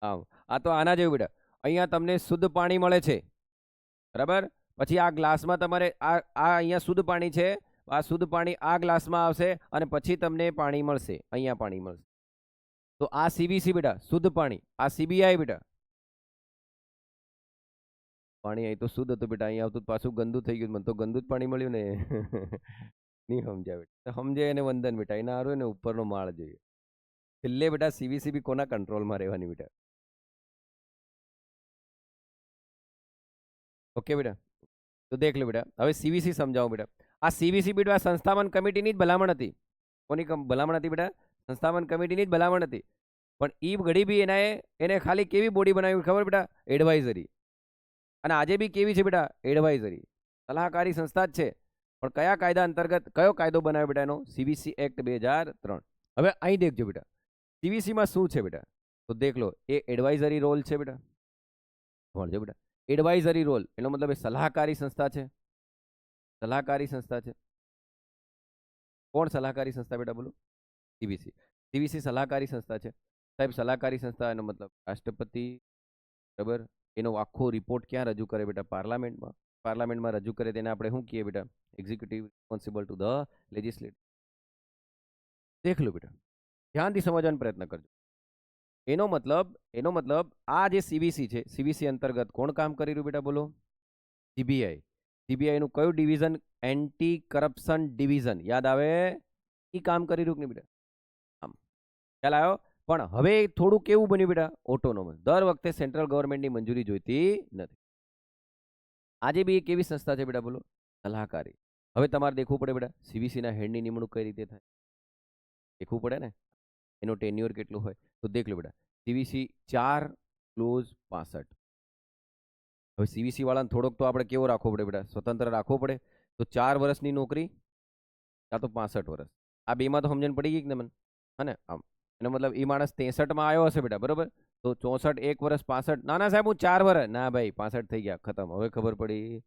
આમ આ તો આના જેવું બેટા. અહીંયા તમને શુદ્ધ પાણી મળે છે, બરાબર? પછી આ ગ્લાસમાં તમારે આ અહીંયા શુદ્ધ પાણી છે, આ શુદ્ધ પાણી આ ગ્લાસમાં આવશે, અને પછી તમને પાણી મળશે, અહીંયા પાણી મળશે. તો આ સીવીસી બેટા, શુદ્ધ પાણી. આ સીબીઆઈ બેટા. પાણી અહીં તો શુદ્ધ હતું બેટા, અહીંયા આવતું પાછું ગંદુ થઈ ગયું. મને તો ગંદુ જ પાણી મળ્યું ને. નહીં સમજ્યા બેટા? સમજે એને વંદન બેટા. એના હારું ને ઉપરનો માળ જોઈએ. છેલ્લે બેટા સીવીસી બી કોના કંટ્રોલમાં રહેવાની બેટા? ઓકે બેટા. તો દેખ લો બેટા, હવે સીવીસી સમજાવો બેટા. આ સીવીસી બેટા સંસ્થાપન કમિટીની જ ભલામણ હતી. કોની ભલામણ હતી બેટા? સંસ્થાપન કમિટીની જ ભલામણ હતી. પણ ઈ ઘડી બી એને ખાલી કેવી બોડી બનાવી ખબર બેટા? એડવાઇઝરી. અને આજે બી કેવી છે બેટા? એડવાઇઝરી, સલાહકારી સંસ્થા જ છે. પણ કયા કાયદા અંતર્ગત કયો કાયદો બનાવ્યો બેટા એનો? CVC act 2003. હવે અહીં દેખજો બેટા, સીવીસીમાં શું છે બેટા? તો દેખ લો, એ એડવાઇઝરી રોલ છે બેટા. સમજો બેટા, એડવાઇઝરી રોલ એનો મતલબ એ સલાહકારી સંસ્થા છે. સલાહકારી સંસ્થા છે. કોણ સલાહકારી સંસ્થા બેટા બોલો? સીવીસી. સીવીસી સલાહકારી સંસ્થા છે સાહેબ. સલાહકારી સંસ્થા એનો મતલબ રાષ્ટ્રપતિ, બરાબર? એનો આખો રિપોર્ટ ક્યાં રજૂ કરે બેટા? પાર્લામેન્ટમાં. પાર્લામેન્ટમાં રજૂ કરે તેને આપણે શું કહીએ બેટા? Executive responsible to the legislative. દેખ લો બેટા, ધ્યાનથી સમજવાનો પ્રયત્ન કરજો. એનો મતલબ આ જે સીવીસી છે, સીવીસી અંતર્ગત કોણ કામ કરી રહ્યું બેટા બોલો? સીબીઆઈ. સીબીઆઈ નું કયું ડિવિઝન? Anti corruption division. યાદ આવે? એ કામ કરી રહ્યું કે નહીં બેટા? આમ ખ્યાલ આવ્યો? પણ હવે થોડું કેવું બન્યું બેટા? ઓટોનોમસ. દર વખતે સેન્ટ્રલ ગવર્મેન્ટની મંજૂરી જોઈતી નથી. આજે બી એક એવી સંસ્થા છે બેટા, બોલો, સલાહકારી. હવે તમારે દેખવું પડે બેટા, સીવીસીના હેડની નિમણૂક કઈ રીતે થાય, દેખવું પડે ને, એનો ટેન્યુઅર કેટલું હોય. તો દેખ લો બેટા, સીવીસી 4 ક્લોઝ 65. હવે સીવીસી વાળાને થોડોક તો આપણે કેવો રાખવો પડે બેટા, સ્વતંત્ર રાખવો પડે. તો 4 વર્ષની નોકરી કાં તો 65 વર્ષ, આ બેમાં તો સમજણ પડી ગઈ કે ને મને, હા ને. આમ એનો મતલબ એ માણસ 63માં આવ્યો હશે બેટા, બરોબર. તો 64 1 વર્ષ 65, ના ના સાહેબ હું 4 વર્ષ, ના ભાઈ 65 થઈ ગયા, ખતમ. હવે ખબર પડી.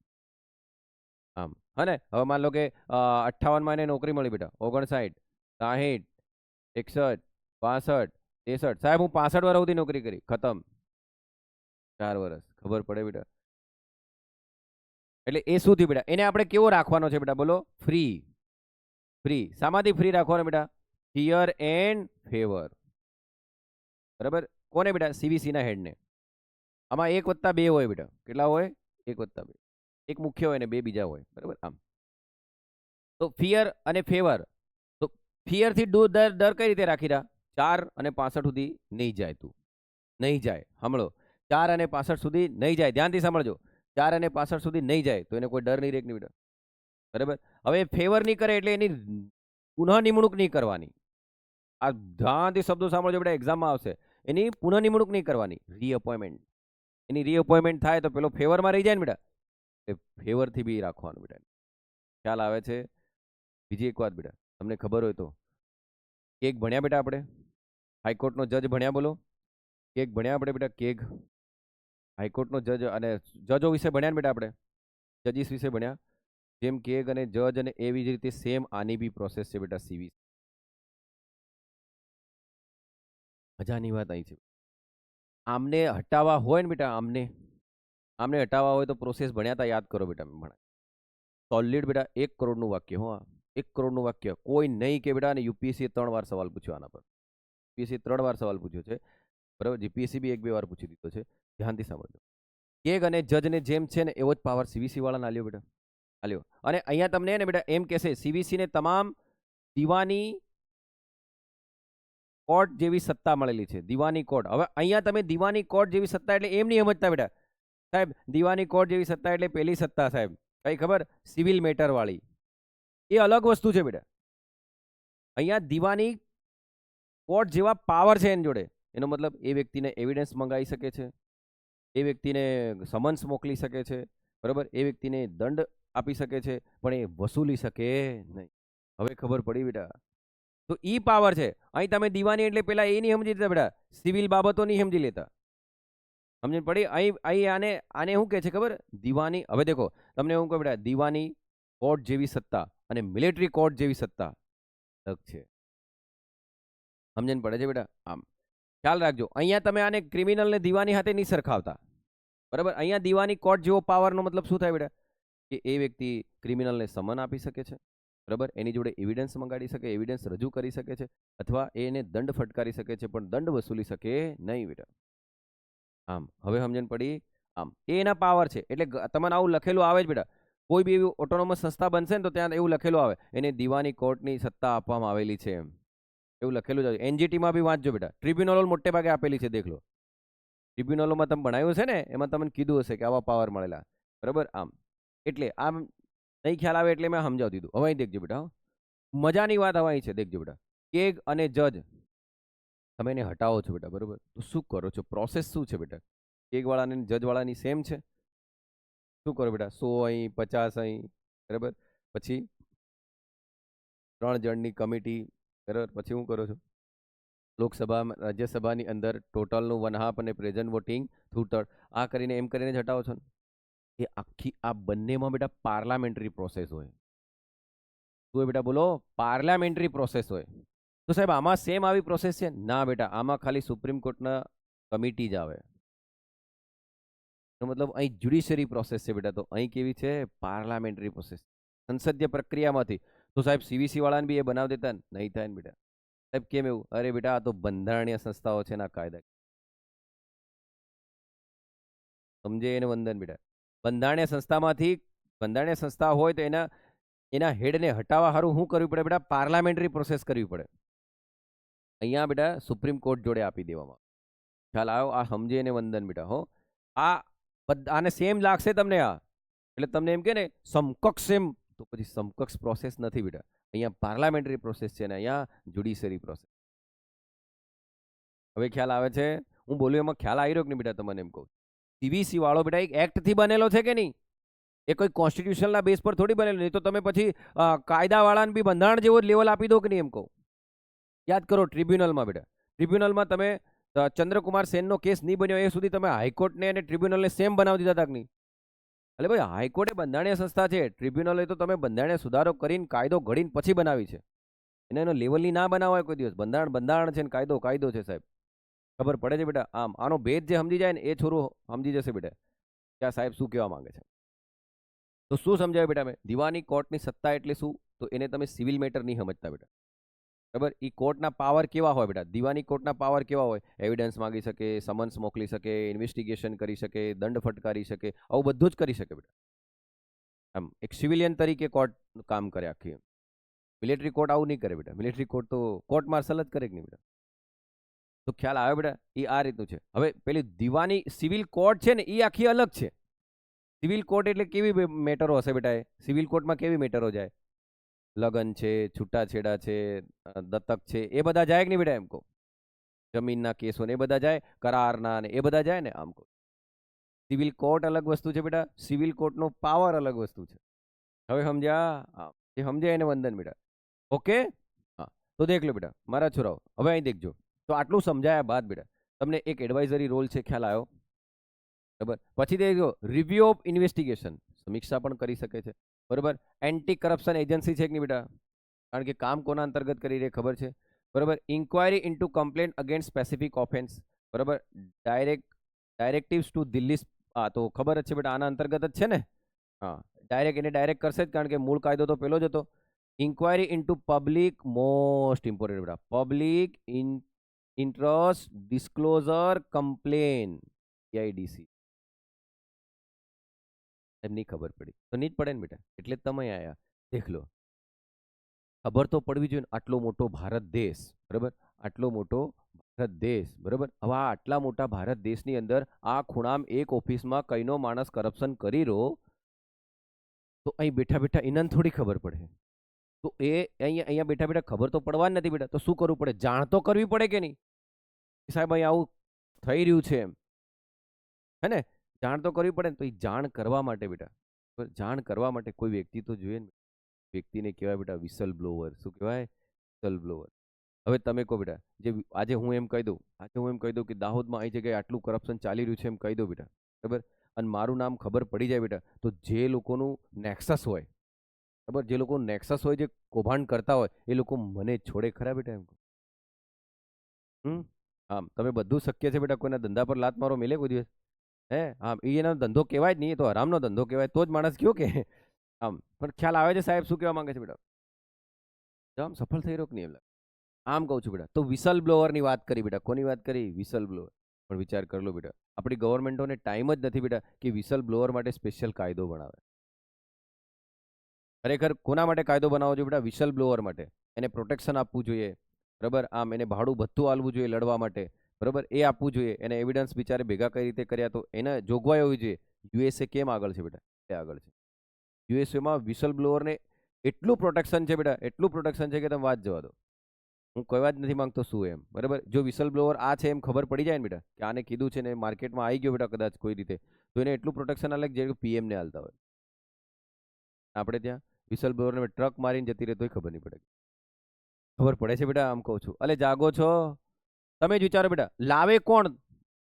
આમ હા ને. હવે માન લો કે 58માં એને નોકરી મળી બેટા, 59 60 61 62 63, સાહેબ હું 65 વર્ષ સુધી નોકરી કરી, ખતમ, 4 વર્ષ. ખબર પડે બેટા. એટલે એ શું થયું બેટા, એને આપણે કેવો રાખવાનો છે બેટા, બોલો, ફ્રી. ફ્રી શામાંથી ફ્રી રાખવાનો બેટા, ફિયર એન્ડ ફેવર, બરાબર. કોને બેટા, સીવીસી ના હેડને. આમાં 1+2 હોય બેટા, કેટલા હોય, 1+2, એક મુખ્ય હોય ને 2 બીજા હોય, બરાબર. આમ તો ફિયર અને ફેવર. તો ફિયર થી ડર કઈ રીતે રાખી રહ્યા, 4 અને 65 સુધી નહીં જાય, તું નહીં જાય, સાંભળો, 4 અને 65 સુધી નહીં જાય, ધ્યાનથી સાંભળજો, 4 અને 65 સુધી નહીં જાય તો એને કોઈ ડર નહીં રહે નહીં બેટા, બરાબર. હવે ફેવર નહીં કરે એટલે એની પુનઃ નિમણૂક નહીં કરવાની. આ ધ્યાનથી શબ્દો સાંભળજો બેટા, એક્ઝામમાં આવશે. એની પુનઃ નિમણૂક નહીં કરવાની, રીઅપોઇન્ટમેન્ટ. એની રીઅપોઇન્ટમેન્ટ થાય તો પેલો ફેવરમાં રહી જાય ને બેટા, એ ફેવરથી બી રાખવાનું બેટા. ખ્યાલ આવે છે. બીજી એક વાત બેટા, તમને ખબર હોય તો, કેગ ભણ્યા બેટા આપણે, હાઈકોર્ટનો જજ ભણ્યા, બોલો, કેગ ભણ્યા આપણે બેટા, કેગ હાઈકોર્ટનો જજ, અને જજો વિશે ભણ્યા ને બેટા આપણે, જજીસ વિશે ભણ્યા. જેમ કેગ અને જજ અને એવી જ રીતે સેમ આની બી પ્રોસેસ છે બેટા, સીવી. મજાની વાત અહીં છે, આમને હટાવવા હોય ને બેટા, આમને હટાવવા હોય તો પ્રોસેસ ભણ્યા હતા, યાદ કરો બેટા. ભણાય સોલિડ બેટા, 1 કરોડનું વાક્ય, હો, 1 કરોડનું વાક્ય, કોઈ નહીં કે બેટા. અને યુપીએસસી 3 વાર સવાલ પૂછ્યો આના પર, યુપીએસસી 3 વાર સવાલ પૂછ્યો છે, બરાબર. જીપીએસસી બી 1-2 વાર પૂછી દીધો છે, ધ્યાનથી સાંભળજો. કેગ અને જજને જેમ છે ને એવો જ પાવર સીવીસી વાળાને આલ્યો બેટા, આલ્યો. અને અહીંયા તમને ને બેટા એમ કહેશે, સીવીસી ને તમામ દીવાની કોર્ટ જેવી સત્તા મળેલી છે, દીવાની કોર્ટ. હવે અહીંયા તમે દીવાની કોર્ટ જેવી સત્તા એટલે એમ નહીં સમજતા બેટા, સાહેબ દીવાની કોર્ટ જેવી સત્તા એટલે પેલી સત્તા, સાહેબ કઈ ખબર, સિવિલ મેટર વાળી, એ અલગ વસ્તુ છે બેટા. અહીંયા દીવાની કોર્ટ જેવા પાવર છે એની જોડે. એનો મતલબ એ વ્યક્તિને એવિડન્સ મંગાવી શકે છે, એ વ્યક્તિને સમન્સ મોકલી શકે છે, બરાબર. એ વ્યક્તિને દંડ આપી શકે છે, પણ એ વસૂલી શકે નહીં. હવે ખબર પડી બેટા. તો ઈ પાવર છે. અહીં તમે દીવાની એટલે પેલા એ નહીં સમજી લેતા બેટા, સિવિલ બાબતો નહીં સમજી લેતા, સમજણ પડી. અહીં આને શું કહે છે ખબર, દીવાની. હવે દેખો તમને હું કહું બેટા, દીવાની કોર્ટ જેવી સત્તા અને મિલિટરી કોર્ટ જેવી સત્તા અલગ છે, સમજણ પડે છે બેટા. આમ ખ્યાલ રાખજો, અહીંયા તમે આને ક્રિમિનલ ને દીવાની સાથે નહીં સરખાવતા, બરાબર. અહીંયા દીવાની કોર્ટ જેવો પાવરનો મતલબ શું થાય બેટા, કે એ વ્યક્તિ ક્રિમિનલને સમન આપી શકે છે, બરાબર. એની જોડે એવિડન્સ મંગાડી શકે, એવિડન્સ રજૂ કરી શકે છે, અથવા એને દંડ ફટકારી શકે છે, પણ દંડ વસૂલી શકે નહીં બેટા. આમ હવે સમજણ પડી. આમ એ એના પાવર છે. એટલે તમને આવું લખેલું આવે જ બેટા, કોઈ બી એવી ઓટોનોમસ સંસ્થા બનશે ને તો ત્યાં એવું લખેલું આવે, એને દીવાની કોર્ટની સત્તા આપવામાં આવેલી છે, એમ એવું લખેલું જ. એનજીટીમાં બી વાંચજો બેટા, ટ્રિબ્યુનલો મોટે ભાગે આપેલી છે, દેખ લો. ટ્રિબ્યુનલોમાં તમે ભણાવ્યું છે ને, એમાં તમને કીધું હશે કે આવા પાવર મળેલા, બરાબર. આમ એટલે આમ નહીં ખ્યાલ આવે એટલે મેં સમજાવી દીધું. હવે અહીં દેખજો બેટા, મજાની વાત હવે અહીં છે, દેખજો બેટા. કેગ અને જજ તમે એને હટાવો છો બેટા, બરાબર. તો શું કરો છો, પ્રોસેસ શું છે બેટા, કેગ વાળાની જજ વાળાની સેમ છે. શું કરો બેટા, 100 અહીં 50 અહીં, બરાબર. પછી 3 જણની કમિટી, બરાબર. પછી શું કરો છો, લોકસભા રાજ્યસભાની અંદર ટોટલનું 1/2 અને પ્રેઝન્ટ વોટિંગ 2/3, આ કરીને એમ કરીને જ હટાવો છો ને. એ આખી આ બંનેમાં બેટા પાર્લામેન્ટરી પ્રોસેસ હોય. શું હોય બેટા, બોલો, પાર્લામેન્ટરી પ્રોસેસ હોય. તો સાહેબ આમાં સેમ આવી પ્રોસેસ છે, ના બેટા, આમાં ખાલી સુપ્રીમ કોર્ટના કમિટી જ આવે. મતલબ અહીં જ્યુડિશરી પ્રોસેસ છે બેટા, તો અહીં કેવી છે, પાર્લામેન્ટરી પ્રોસેસ, સંસદીય પ્રક્રિયામાંથી. તો સાહેબ સીવીસી વાળાને બી એ બનાવી દેતા ને, નહીં થાય ને બેટા. સાહેબ કેમ એવું, અરે બેટા આ તો બંધારણીય સંસ્થાઓ છે, ના કાયદા સમજે એને વંદન બેટા. બંધારણીય સંસ્થામાંથી, બંધારણીય સંસ્થા હોય તો એના હેડને હટાવવા સારું શું કરવું પડે બેટા, પાર્લામેન્ટરી પ્રોસેસ કરવી પડે. અહીંયા બેટા સુપ્રીમ કોર્ટ જોડે આપી દેવામાં. ખ્યાલ આવ્યો, આ સમજે એને વંદન બેટા. હો, આ આને સેમ લાગશે તમને. આ એટલે તમને એમ કે ને સમકક્ષ એમ, તો પછી સમકક્ષ પ્રોસેસ નથી બેટા, અહીંયા પાર્લામેન્ટરી પ્રોસેસ છે ને અહીંયા જ્યુડિશરી પ્રોસેસ. હવે ખ્યાલ આવે છે? હું બોલ્યો એમાં ખ્યાલ આવી રહ્યો કે નહીં બેટા? તમને એમ કહું, સીવીસી વાળો બેટા એક એક્ટથી બનેલો છે કે નહીં? એ કોઈ કોન્સ્ટિટ્યુશનના બેઝ પર થોડી બનેલો, નહીં તો તમે પછી કાયદાવાળાને બી બંધારણ જેવો જ લેવલ આપી દો કે નહીં એમ કહું. યાદ કરો ટ્રિબ્યુનલમાં બેટા, ટ્રિબ્યુનલમાં તમે ચંદ્રકુમાર સેનનો કેસ નહીં બન્યો એ સુધી તમે હાઈકોર્ટને અને ટ્રિબ્યુનલને સેમ બનાવી દીધા હતા કે નહીં? એટલે ભાઈ હાઈકોર્ટ એ બંધારણીય સંસ્થા છે, ટ્રિબ્યુનલે તો તમે બંધારણીય સુધારો કરીને કાયદો ઘડીને પછી બનાવી છે. એનો લેવલની ના બનાવાય કોઈ દિવસ. બંધારણ બંધારણ છે ને કાયદો કાયદો છે સાહેબ. ખબર પડે છે બેટા? આમ આનો ભેદ જે સમજી જાય ને એ છોરું સમજી જશે બેટા કે આ સાહેબ શું કહેવા માંગે છે. તો શું સમજાય બેટા? મેં દીવાની કોર્ટની સત્તા એટલે શું, તો એને તમે સિવિલ મેટર નહીં સમજતા બેટા. બરાબર? એ કોર્ટના પાવર કેવા હોય બેટા? દીવાની કોર્ટના પાવર કેવા હોય? એવિડન્સ માંગી શકે, સમન્સ મોકલી શકે, ઇન્વેસ્ટિગેશન કરી શકે, દંડ ફટકારી શકે, આવું બધું જ કરી શકે બેટા. આમ એક સિવિલિયન તરીકે કોર્ટ કામ કરે આખી. મિલિટરી કોર્ટ આવું નહીં કરે બેટા. મિલિટરી કોર્ટ તો કોર્ટ માર્શલ જ કરે કે નહીં બેટા? તો ખ્યાલ આવે બેટા? એ આ રીતનું છે. હવે પેલી દીવાની સિવિલ કોર્ટ છે ને એ આખી અલગ છે. સિવિલ કોર્ટ એટલે કેવી મેટરો હશે બેટા? એ સિવિલ કોર્ટમાં કેવી મેટરો જાય? લગ્ન છે, છૂટાછેડા છે, દત્તક છે, એ બધા જાય કે નહીં બેટા? એમ કહો જમીનના કેસો ને એ બધા જાય, કરારના ને એ બધા જાય ને આમ કહો. સિવિલ કોર્ટ અલગ વસ્તુ છે બેટા, સિવિલ કોર્ટનો પાવર અલગ વસ્તુ છે. હવે સમજ્યા? એ સમજ્યા એને વંદન બેટા. ઓકે, હા. તો દેખ લો બેટા મારા છોરાઓ, હવે અહીં દેખજો. તો આટલું સમજાયા બાદ બેટા તમને એક એડવાઇઝરી રોલ છે, ખ્યાલ આવ્યો? બરાબર. પછી દેખજો રિવ્યુ ઓફ ઇન્વેસ્ટિગેશન, સમીક્ષા પણ કરી શકે છે. બરાબર. એન્ટી કરપ્શન એજન્સી છે કે નહીં બેટા? કારણ કે કામ કોના અંતર્ગત કરી રહી ખબર છે? બરાબર. Inquiry into complaint against specific offence. બરાબર. Directives to Delhi. હા, તો ખબર જ છે બેટા આના અંતર્ગત જ છે ને. હા, ડાયરેક્ટ એને ડાયરેક્ટ કરશે જ, કારણ કે મૂળ કાયદો તો પેલો જ હતો. Inquiry into public, most important બેટા, public interest disclosure complain, PIDC. એમની ખબર પડી તો નહીં જ પડે ને બેટા, એટલે તમે આયા. દેખ લો, ખબર તો પડવી જોઈએ. આટલો મોટો ભારત દેશ, બરાબર, આટલો મોટો ભારત દેશ, બરાબર. હવે આટલા મોટા ભારત દેશની અંદર આ ખૂણામ એક ઓફિસમાં કઈનો માણસ કરપ્શન કરી રહ્યો, તો અહીં બેઠા બેઠા એને થોડી ખબર પડે. તો એ અહીંયા બેઠા બેઠા ખબર તો પડવાની નથી બેટા. તો શું કરવું પડે? જાણ તો કરવી પડે કે નહીં? સાહેબ અહીં આવું થઈ રહ્યું છે એમ, હે ને? જાણ તો કરવી પડે ને. તો એ જાણ કરવા માટે બેટા, જાણ કરવા માટે કોઈ વ્યક્તિ તો જોઈએ ને. વ્યક્તિને કહેવાય બેટા વિસલ બ્લોવર. શું કહેવાય? Whistle blower. હવે તમે કહો બેટા, જે આજે હું એમ કહી દઉં કે દાહોદમાં અહીં જગ્યાએ આટલું કરપ્શન ચાલી રહ્યું છે એમ કહી દઉં બેટા, બરાબર, અને મારું નામ ખબર પડી જાય બેટા, તો જે લોકોનું નેક્સસ હોય, બરાબર, જે લોકો નેક્સસ હોય, જે કૌભાંડ કરતા હોય, એ લોકો મને છોડે ખરા બેટા? એમ આમ તમે બધું શક્ય છે બેટા. કોઈના ધંધા પર લાત મારો મેલે કોઈ દિવસ? હે? આમ એનો ધંધો કહેવાય જ નહીં, એ તો હરામનો ધંધો કહેવાય. તો જ માણસ કયો કે આમ. પણ ખ્યાલ આવે છે સાહેબ શું કહેવા માંગે છે બેટા? આમ સફળ થઈ રહ્યો કે નહીં? આમ કહું છું બેટા. તો વિસલ બ્લોવરની વાત કરી બેટા. કોની વાત કરી? Whistle blower. પણ વિચાર કરી લો બેટા, આપણી ગવર્મેન્ટોને ટાઈમ જ નથી બેટા કે વિસલ બ્લોવર માટે સ્પેશિયલ કાયદો બનાવે. ખરેખર કોના માટે કાયદો બનાવવો જોઈએ બેટા? વિસલ બ્લોવર માટે. એને પ્રોટેક્શન આપવું જોઈએ, બરાબર. આમ એને ભાડું ભથ્થું આલવું જોઈએ લડવા માટે, બરાબર, એ આપવું જોઈએ. એને એવિડન્સ બિચારે ભેગા કઈ રીતે કર્યા, તો એને જોગવાઈ હોવી જોઈએ. યુએસએ કેમ આગળ છે બેટા? એ આગળ છે. યુએસએમાં વિસલ બ્લોવરને એટલું પ્રોટેક્શન છે બેટા, એટલું પ્રોટેક્શન છે કે તમે વાત જવા દો. હું કહેવા જ નથી માંગતો શું એમ, બરાબર. જો વિસલ બ્લોવર આ છે એમ ખબર પડી જાય ને બેટા કે આને કીધું છે ને માર્કેટમાં આવી ગયો બેટા કદાચ કોઈ રીતે, તો એને એટલું પ્રોટેક્શન આલે જે પીએમને હાલતા હોય. આપણે ત્યાં વિસલ બ્લોવરને ટ્રક મારીને જતી રહે તોય ખબર નહીં પડે. ખબર પડે છે બેટા? આમ કહું છું. અલે જાગો છો? તમે જ વિચારો બેટા, લાવે કોણ?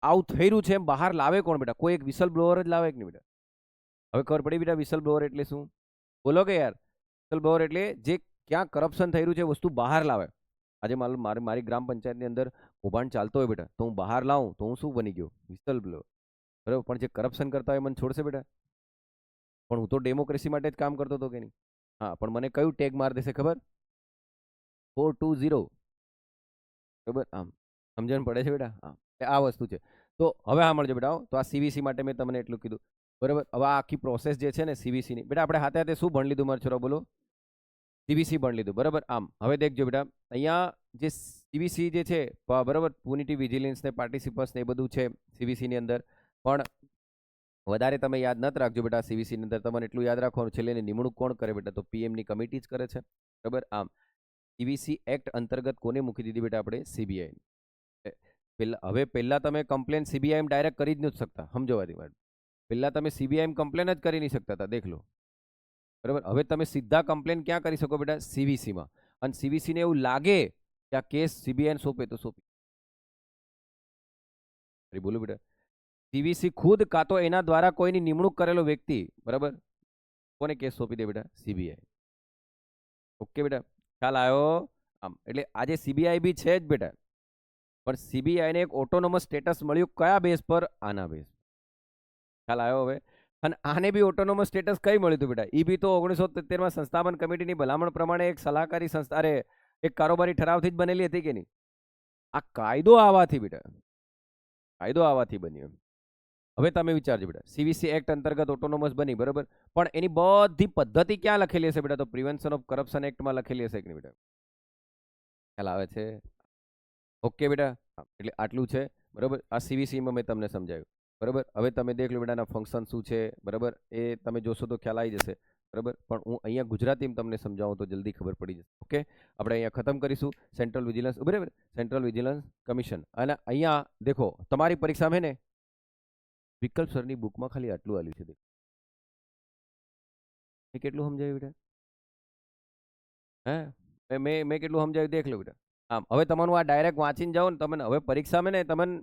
આવું થઈ રહ્યું છે એમ બહાર લાવે કોણ બેટા? કોઈ એક વિસલ બ્લોવર જ લાવે કે નહીં બેટા? હવે ખબર પડી બેટા વિસલ બ્લોવર એટલે શું? બોલો કે યાર. વિસલ બ્લોવર એટલે જે ક્યાં કરપ્શન થઈ રહ્યું છે વસ્તુ બહાર લાવે. આજે મારી ગ્રામ પંચાયતની અંદર કૌભાંડ ચાલતો હોય બેટા, તો હું બહાર લાવું તો હું શું બની ગયો? Whistle blower. બરાબર. પણ જે કરપ્શન કરતા હોય મને છોડશે બેટા? પણ હું તો ડેમોક્રેસી માટે જ કામ કરતો હતો કે નહીં? હા, પણ મને કયું ટેગ માર દેશે ખબર? 420. બરાબર. આમ સમજણ પડે છે બેટા? હા, આ વસ્તુ છે. તો હવે સાંભળજો બેટા. તો આ સીવીસી માટે મેં તમને એટલું કીધું, બરાબર. હવે આ આખી પ્રોસેસ જે છે ને સીવીસીની, બેટા આપણે હાથે હાથે શું ભણી લીધું મારા છોરા? બોલો. સીવીસી ભણી લીધું, બરાબર. આમ હવે દેખજો બેટા, અહીંયા જે સીવીસી જે છે, બરાબર, પુનિટી વિજિલન્સ ને પાર્ટિસિપન્સ ને એ બધું છે સીવીસી ની અંદર. પણ વધારે તમે યાદ નથી રાખજો બેટા. સીવીસી ની અંદર તમારે એટલું યાદ રાખવાનું, છેલ્લે એની નિમણૂક કોણ કરે બેટા? તો પીએમ ની કમિટી જ કરે છે. બરાબર. આમ સીવીસી એક્ટ અંતર્ગત કોને મૂકી દીધી બેટા આપણે? સીબીઆઈ. હવે પહેલા તમે કમ્પ્લેન સીબીઆઈ ડાયરેક્ટ કરી જ નથી શકતા, સમજવાથી વાત. પહેલા તમે સીબીઆઈ કમ્પ્લેન જ કરી નહીં શકતા હતા, દેખ લો. બરાબર. હવે તમે સીધા કમ્પ્લેન ક્યાં કરી શકો બેટા? સીવીસીમાં. અને સીવીસી ને એવું લાગે કે આ કેસ સીબીઆઈ સોંપે તો સોંપી. બોલો બેટા. સીવીસી ખુદ કાં તો એના દ્વારા કોઈની નિમણૂક કરેલો વ્યક્તિ, બરાબર, કોને કેસ સોંપી દે બેટા? સીબીઆઈ. ઓકે બેટા, ખ્યાલ આવ્યો? આમ એટલે આજે સીબીઆઈ બી છે જ બેટા, પણ સીબીઆઈ ને એક ઓટોનોમસ સ્ટેટસ મળ્યું કયા બેઝ પર? આના બેઝ. ખ્યાલ આવ્યો હવે? અને આને બી ઓટોનોમસ સ્ટેટસ કઈ મળ્યું હતું બેટા? એ બી તો 1973 સંસ્થાપન કમિટીની ભલામણ પ્રમાણે એક સલાહકારી સંસ્થા, અરે એક કારોબારી ઠરાવથી જ બનેલી હતી કે નહીં? આ કાયદો આવવાથી બેટા, કાયદો આવવાથી બન્યો. હવે તમે વિચારજો બેટા, સીવીસી એક્ટ અંતર્ગત ઓટોનોમસ બની, બરાબર, પણ એની બધી પદ્ધતિ ક્યાં લખેલી હશે બેટા? તો પ્રિવેન્શન ઓફ કરપ્શન એક્ટમાં લખેલી હશે કે નહીં બેટા? ખ્યાલ આવે છે? ઓકે બેટા. એટલે આટલું છે, બરાબર. આ સીવીસીમાં મેં તમને સમજાવ્યું, બરાબર. હવે તમે દેખ લો બેટાના ફંક્શન શું છે, બરાબર, એ તમે જોશો તો ખ્યાલ આવી જશે, બરાબર. પણ હું અહીંયા ગુજરાતીમાં તમને સમજાવું તો જલ્દી ખબર પડી જશે. ઓકે, આપણે અહીંયા ખતમ કરીશું. સેન્ટ્રલ વિજિલન્સ, બરાબર, સેન્ટ્રલ વિજિલન્સ કમિશન. અને અહીંયા દેખો તમારી પરીક્ષામાં ને વિકલ્પ સરની બુકમાં ખાલી આટલું આલ્યું છે. મેં કેટલું સમજાવ્યું બેટા? હે, મેં કેટલું સમજાવ્યું દેખ લો બેટા. આમ હવે તમારું આ ડાયરેક્ટ વાંચીને જાઓ ને તમને, હવે પરીક્ષામાં ને તમને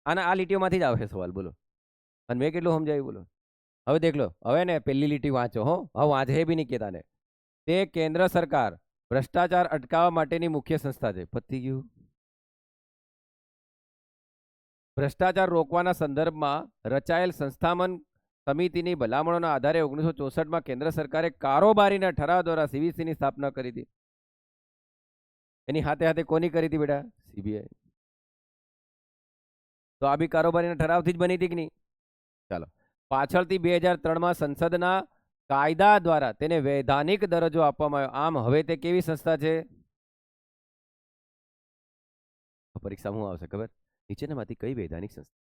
આના આ લીટીઓમાંથી જ આવે સવાલ, બોલો. અને મેં કેટલું સમજાવ્યું, બોલો. હવે દેખ લો, હવે ને પહેલી લીટી વાંચો, હો, હવે વાંચે બી નહીં કહેતા ને. તે કેન્દ્ર સરકાર ભ્રષ્ટાચાર અટકાવવા માટેની મુખ્ય સંસ્થા છે. પતી ગયું. ભ્રષ્ટાચાર રોકવાના સંદર્ભમાં રચાયેલ સંસ્થામન સમિતિની ભલામણોના આધારે 1964માં કેન્દ્ર સરકારે કારોબારીના ઠરાવ દ્વારા સીવીસીની સ્થાપના કરી હતી. એની હાથે હાથે કોની કરી હતી બેટા? સીબીઆઈ. તો આ બી કારોબારીના ઠરાવથી જ બની હતી કે નહીં? ચાલો, પાછળથી 2003માં સંસદના કાયદા દ્વારા તેને વૈધાનિક દરજ્જો આપવામાં આવ્યો. આમ હવે તે કેવી સંસ્થા છે? પરીક્ષામાં શું આવશે ખબર? નીચેનામાંથી કઈ વૈધાનિક સંસ્થા?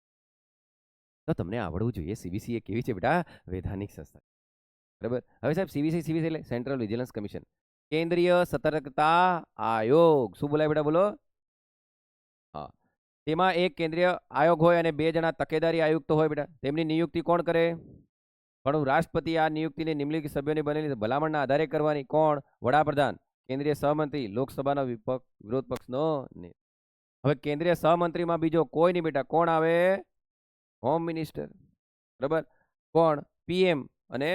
તો તમને આવડવું જોઈએ સીવીસી એ કેવી છે બેટા? વૈધાનિક સંસ્થા. બરાબર. હવે સાહેબ સીવીસી એટલે સેન્ટ્રલ વિજિલન્સ કમિશન. કેન્દ્રીય સતર્કતા આયોગ. શું બોલાય બેટા? બોલો. હા, તેમાં એક કેન્દ્રીય આયોગ હોય અને 2 જણા તકેદારી આયુક્ત હોય બેટા. તેમની નિયુક્તિ કોણ કરે? પણ રાષ્ટ્રપતિ આ નિયુક્તિને નિમ્નલિખિત સભ્યોની બનેલી ભલામણના આધારે કરવાની. કોણ? વડાપ્રધાન. કેન્દ્રીય સહમંત્રી લોકસભાનો વિરોધ પક્ષનો નેતા. હવે કેન્દ્રીય સહમંત્રીમાં બીજો કોઈ નહીં બેટા. કોણ આવે? Home minister. બરાબર. કોણ? પીએમ અને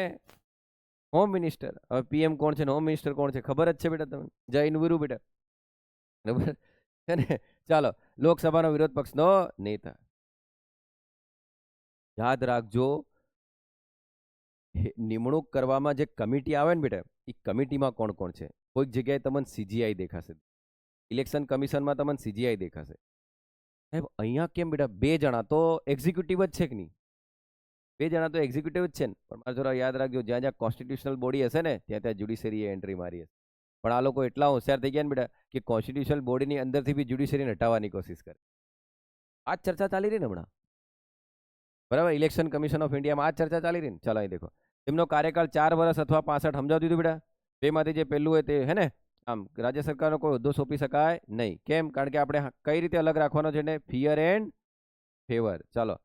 હોમ મિનિસ્ટર. હવે પીએમ કોણ છે ને હોમ મિનિસ્ટર કોણ છે ખબર જ છે બેટા તમને? જૈન ગુરુ બેટા. બરાબર છે ને? ચાલો, લોકસભાનો વિરોધ પક્ષનો નેતા. યાદ રાખજો, નિમણૂક કરવામાં જે કમિટી આવે ને બેટા, એ કમિટીમાં કોણ કોણ છે? કોઈક જગ્યાએ તમને સીજીઆઈ દેખાશે, ઇલેક્શન કમિશનમાં તમને સીજીઆઈ દેખાશે. સાહેબ અહીંયા કેમ બેટા 2 જણા તો એક્ઝિક્યુટિવ જ છે કે નહીં? 2 જણા તો એક્ઝિક્યુટિવ જ છે ને. પણ મારા થોડા યાદ રાખજો, જ્યાં જ્યાં કોન્સ્ટિટ્યુશનલ બોડી હશે ને ત્યાં ત્યાં જ્યુડિશરીએ એન્ટ્રી મારી હશે. પણ આ લોકો એટલા હોશિયાર થઈ ગયા ને બેટા કે કોન્સ્ટિટ્યુશનલ બોડીની અંદરથી બી જ્યુડિશરીને હટાવવાની કોશિશ કરે. આ જ ચર્ચા ચાલી રહી ને હમણાં, બરાબર. ઇલેક્શન કમિશન ઓફ ઇન્ડિયામાં આ ચર્ચા ચાલી રહી ને. ચાલો અહીં દેખો, તેમનો કાર્યકાળ 4 વર્ષ અથવા 65. સમજાવી દીધું બેટા. બેમાંથી જે પહેલું હોય તે, હે ને? આમ રાજ્ય સરકારનો કોઈ હોદ્દો સોંપી શકાય નહીં. કેમ? કારણ કે આપણે કઈ રીતે અલગ રાખવાનો છે ને? Fear and favour. ચાલો,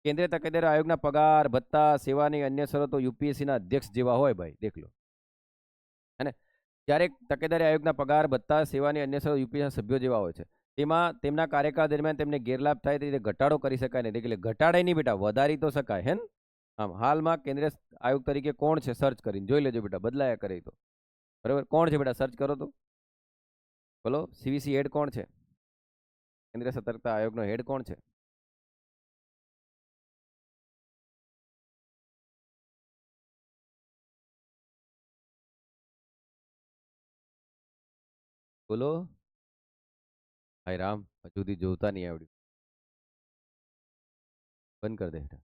કેન્દ્રીય તકેદારી આયોગના પગાર ભત્તા સેવાની અન્ય શરતો યુપીએસસીના અધ્યક્ષ જેવા હોય ભાઈ, દેખ લો. હે ને? જ્યારે તકેદારી આયોગના પગાર ભત્તા સેવાની અન્ય શરતો યુપીએસસીના સભ્યો જેવા હોય છે. તેમાં તેમના કાર્યકાળ દરમિયાન તેમને ગેરલાભ થાય તે રીતે ઘટાડો કરી શકાય નહીં. એટલે ઘટાડે નહીં બેટા, વધારી તો શકાય. હે ને? આમ હાલમાં કેન્દ્રીય આયોગ તરીકે કોણ છે? સર્ચ કરીને જોઈ લેજો બેટા, બદલાયા કરે તો. બરાબર. કોણ છે બેટા? સર્ચ કરો તો બોલો. સીવીસી હેડ કોણ છે? કેન્દ્રીય સતર્કતા આયોગનો હેડ કોણ છે? બોલો. હાય રામ, હજુ સુધી જોતા નહીં આવડ્યું. બંધ કરી દે.